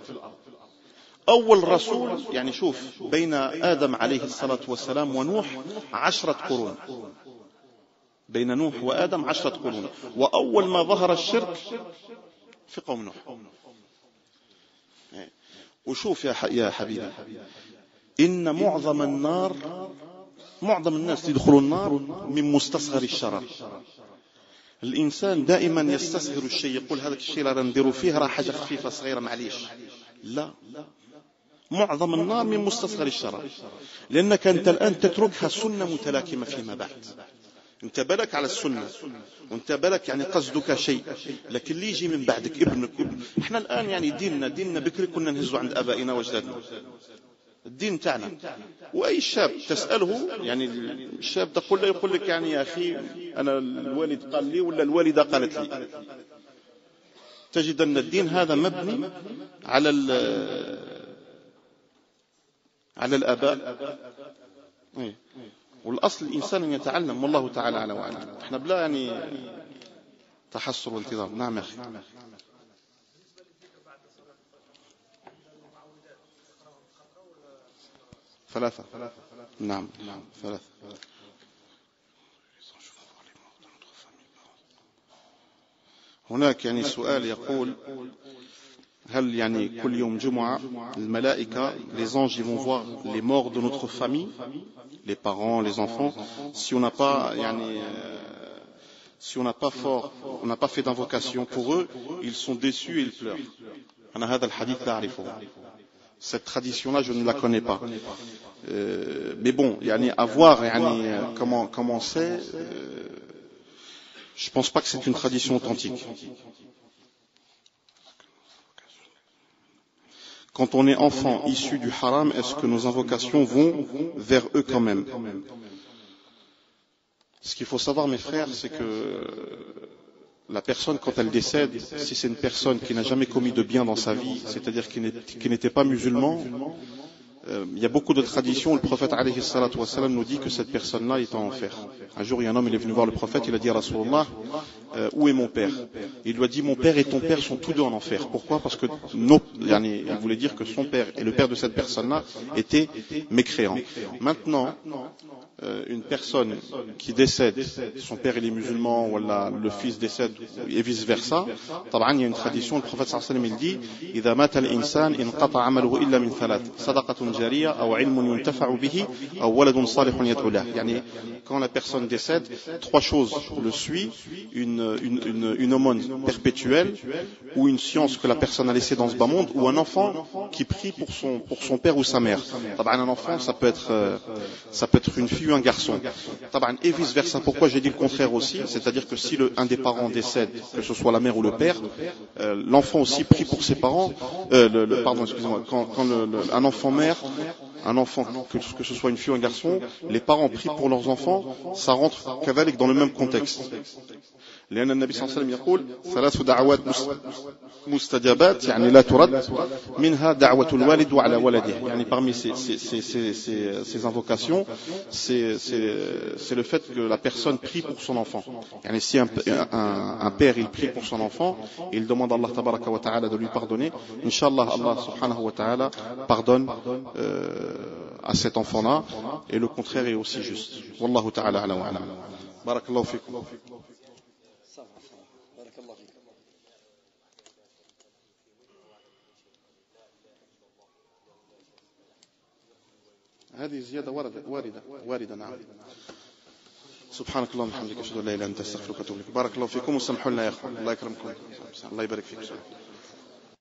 أول رسول يعني شوف بين آدم عليه الصلاة والسلام ونوح 10 قرون، بين نوح وآدم 10 قرون، وأول ما ظهر الشرك في قوم نوح. وشوف يا حبيبي، إن معظم الناس يدخلوا النار من مستصغر الشرر. الإنسان دائما يستصغر الشيء، يقول هذا الشيء لا نديروا فيه راه حاجة خفيفة صغيرة معليش. لا، معظم النار من مستصغر الشرر، لأنك أنت الآن تتركها سنة متلاكمة فيما بعد. انت بالك على السنة وانت بالك يعني قصدك شيء، لكن اللي يجي من بعدك ابنك احنا الآن يعني ديننا بكري كنا نهزوا عند أبائنا وأجدادنا الدين تاعنا. وأي شاب تسأله يعني الشاب تقول له يقول لك يعني يا أخي أنا الوالد قال لي ولا الوالدة قالت لي. تجد أن الدين هذا مبني على الآباء. والأصل الإنسان أن يتعلم، والله تعالى على وعلم. احنا بلا يعني تحسر وانتظار. نعم يا أخي. 3. نعم 3. هناك يعني سؤال يقول هل يعني كل يوم جمعة الملائكة les anges ils vont voir les morts de notre famille, les parents, les enfants, si on n'a pas يعني si on n'a pas fort, on n'a pas fait d'invocation pour eux, ils sont déçus et ils pleurent. أنا هذا الحديث لا أعرفه. Cette tradition-là, je ne la connais pas. Mais bon, yani, à voir yani, comment c'est, je ne pense pas que c'est une tradition authentique. Quand on est enfant issu du haram, est-ce que nos invocations vont vers eux quand même? Ce qu'il faut savoir, mes frères, c'est que la personne, quand elle décède, si c'est une personne qui n'a jamais commis de bien dans sa vie, c'est-à-dire qui n'était pas musulman, il y a beaucoup de traditions. Le prophète alayhi salatu wassalam nous dit que cette personne-là est en enfer. Un jour, il y a un homme, il est venu voir le prophète, il a dit à Rasulullah, où est mon père? Il lui a dit, mon père et ton père sont tous deux en enfer. Pourquoi? Parce que il voulait dire que son père et le père de cette personne-là étaient mécréants. Maintenant, une personne qui décède, son père il est musulman, ou le fils décède, et vice versa, il y a une tradition, le prophète sallallahu alayhi wa sallam il dit, إذا مات الإنسان انقطع عمله إلا من ثلاث صدقة جارية أو علم ينتفع به أو ولد صالح يدعو له. يعني quand la personne décède, trois choses le suivent, une aumône perpétuelle, ou une science que la personne a laissée dans ce bas monde, ou un enfant qui prie pour son père ou sa mère. Un enfant, ça peut être une fille ou un garçon. Et vice versa. Pourquoi j'ai dit le contraire aussi? C'est-à-dire que si un des parents décède, que ce soit la mère ou le père, l'enfant aussi prie pour ses parents. Pardon, excusez-moi. Quand un enfant mère, un enfant, que ce soit une fille ou un garçon, les parents prient pour leurs enfants, ça rentre كذلك dans le même contexte. لأن النبي صلى الله عليه وسلم يقول ثلاث دعوات مستجابات يعني لا ترد منها دعوة الوالد وعلى ولده. يعني parmi ces invocations, c'est le fait que la personne prie pour son enfant. يعني si un père il prie pour son enfant, il demande à Allah tabaraka wa ta'ala de lui pardonner, Inch'Allah, Allah subhanahu wa ta'ala pardonne à cet enfant-là, et le contraire est aussi juste. Wallahu ta'ala ala wa ala. Barakallahu fikum. هذه زيادة واردة نعم. سبحانك اللهم وبحمدك أشهد أن لا إله إلا أنت أستغفرك وأتوب إليك. بارك الله فيكم وسامحوا لنا يا أخوان. الله يكرمكم. الله يبارك فيكم.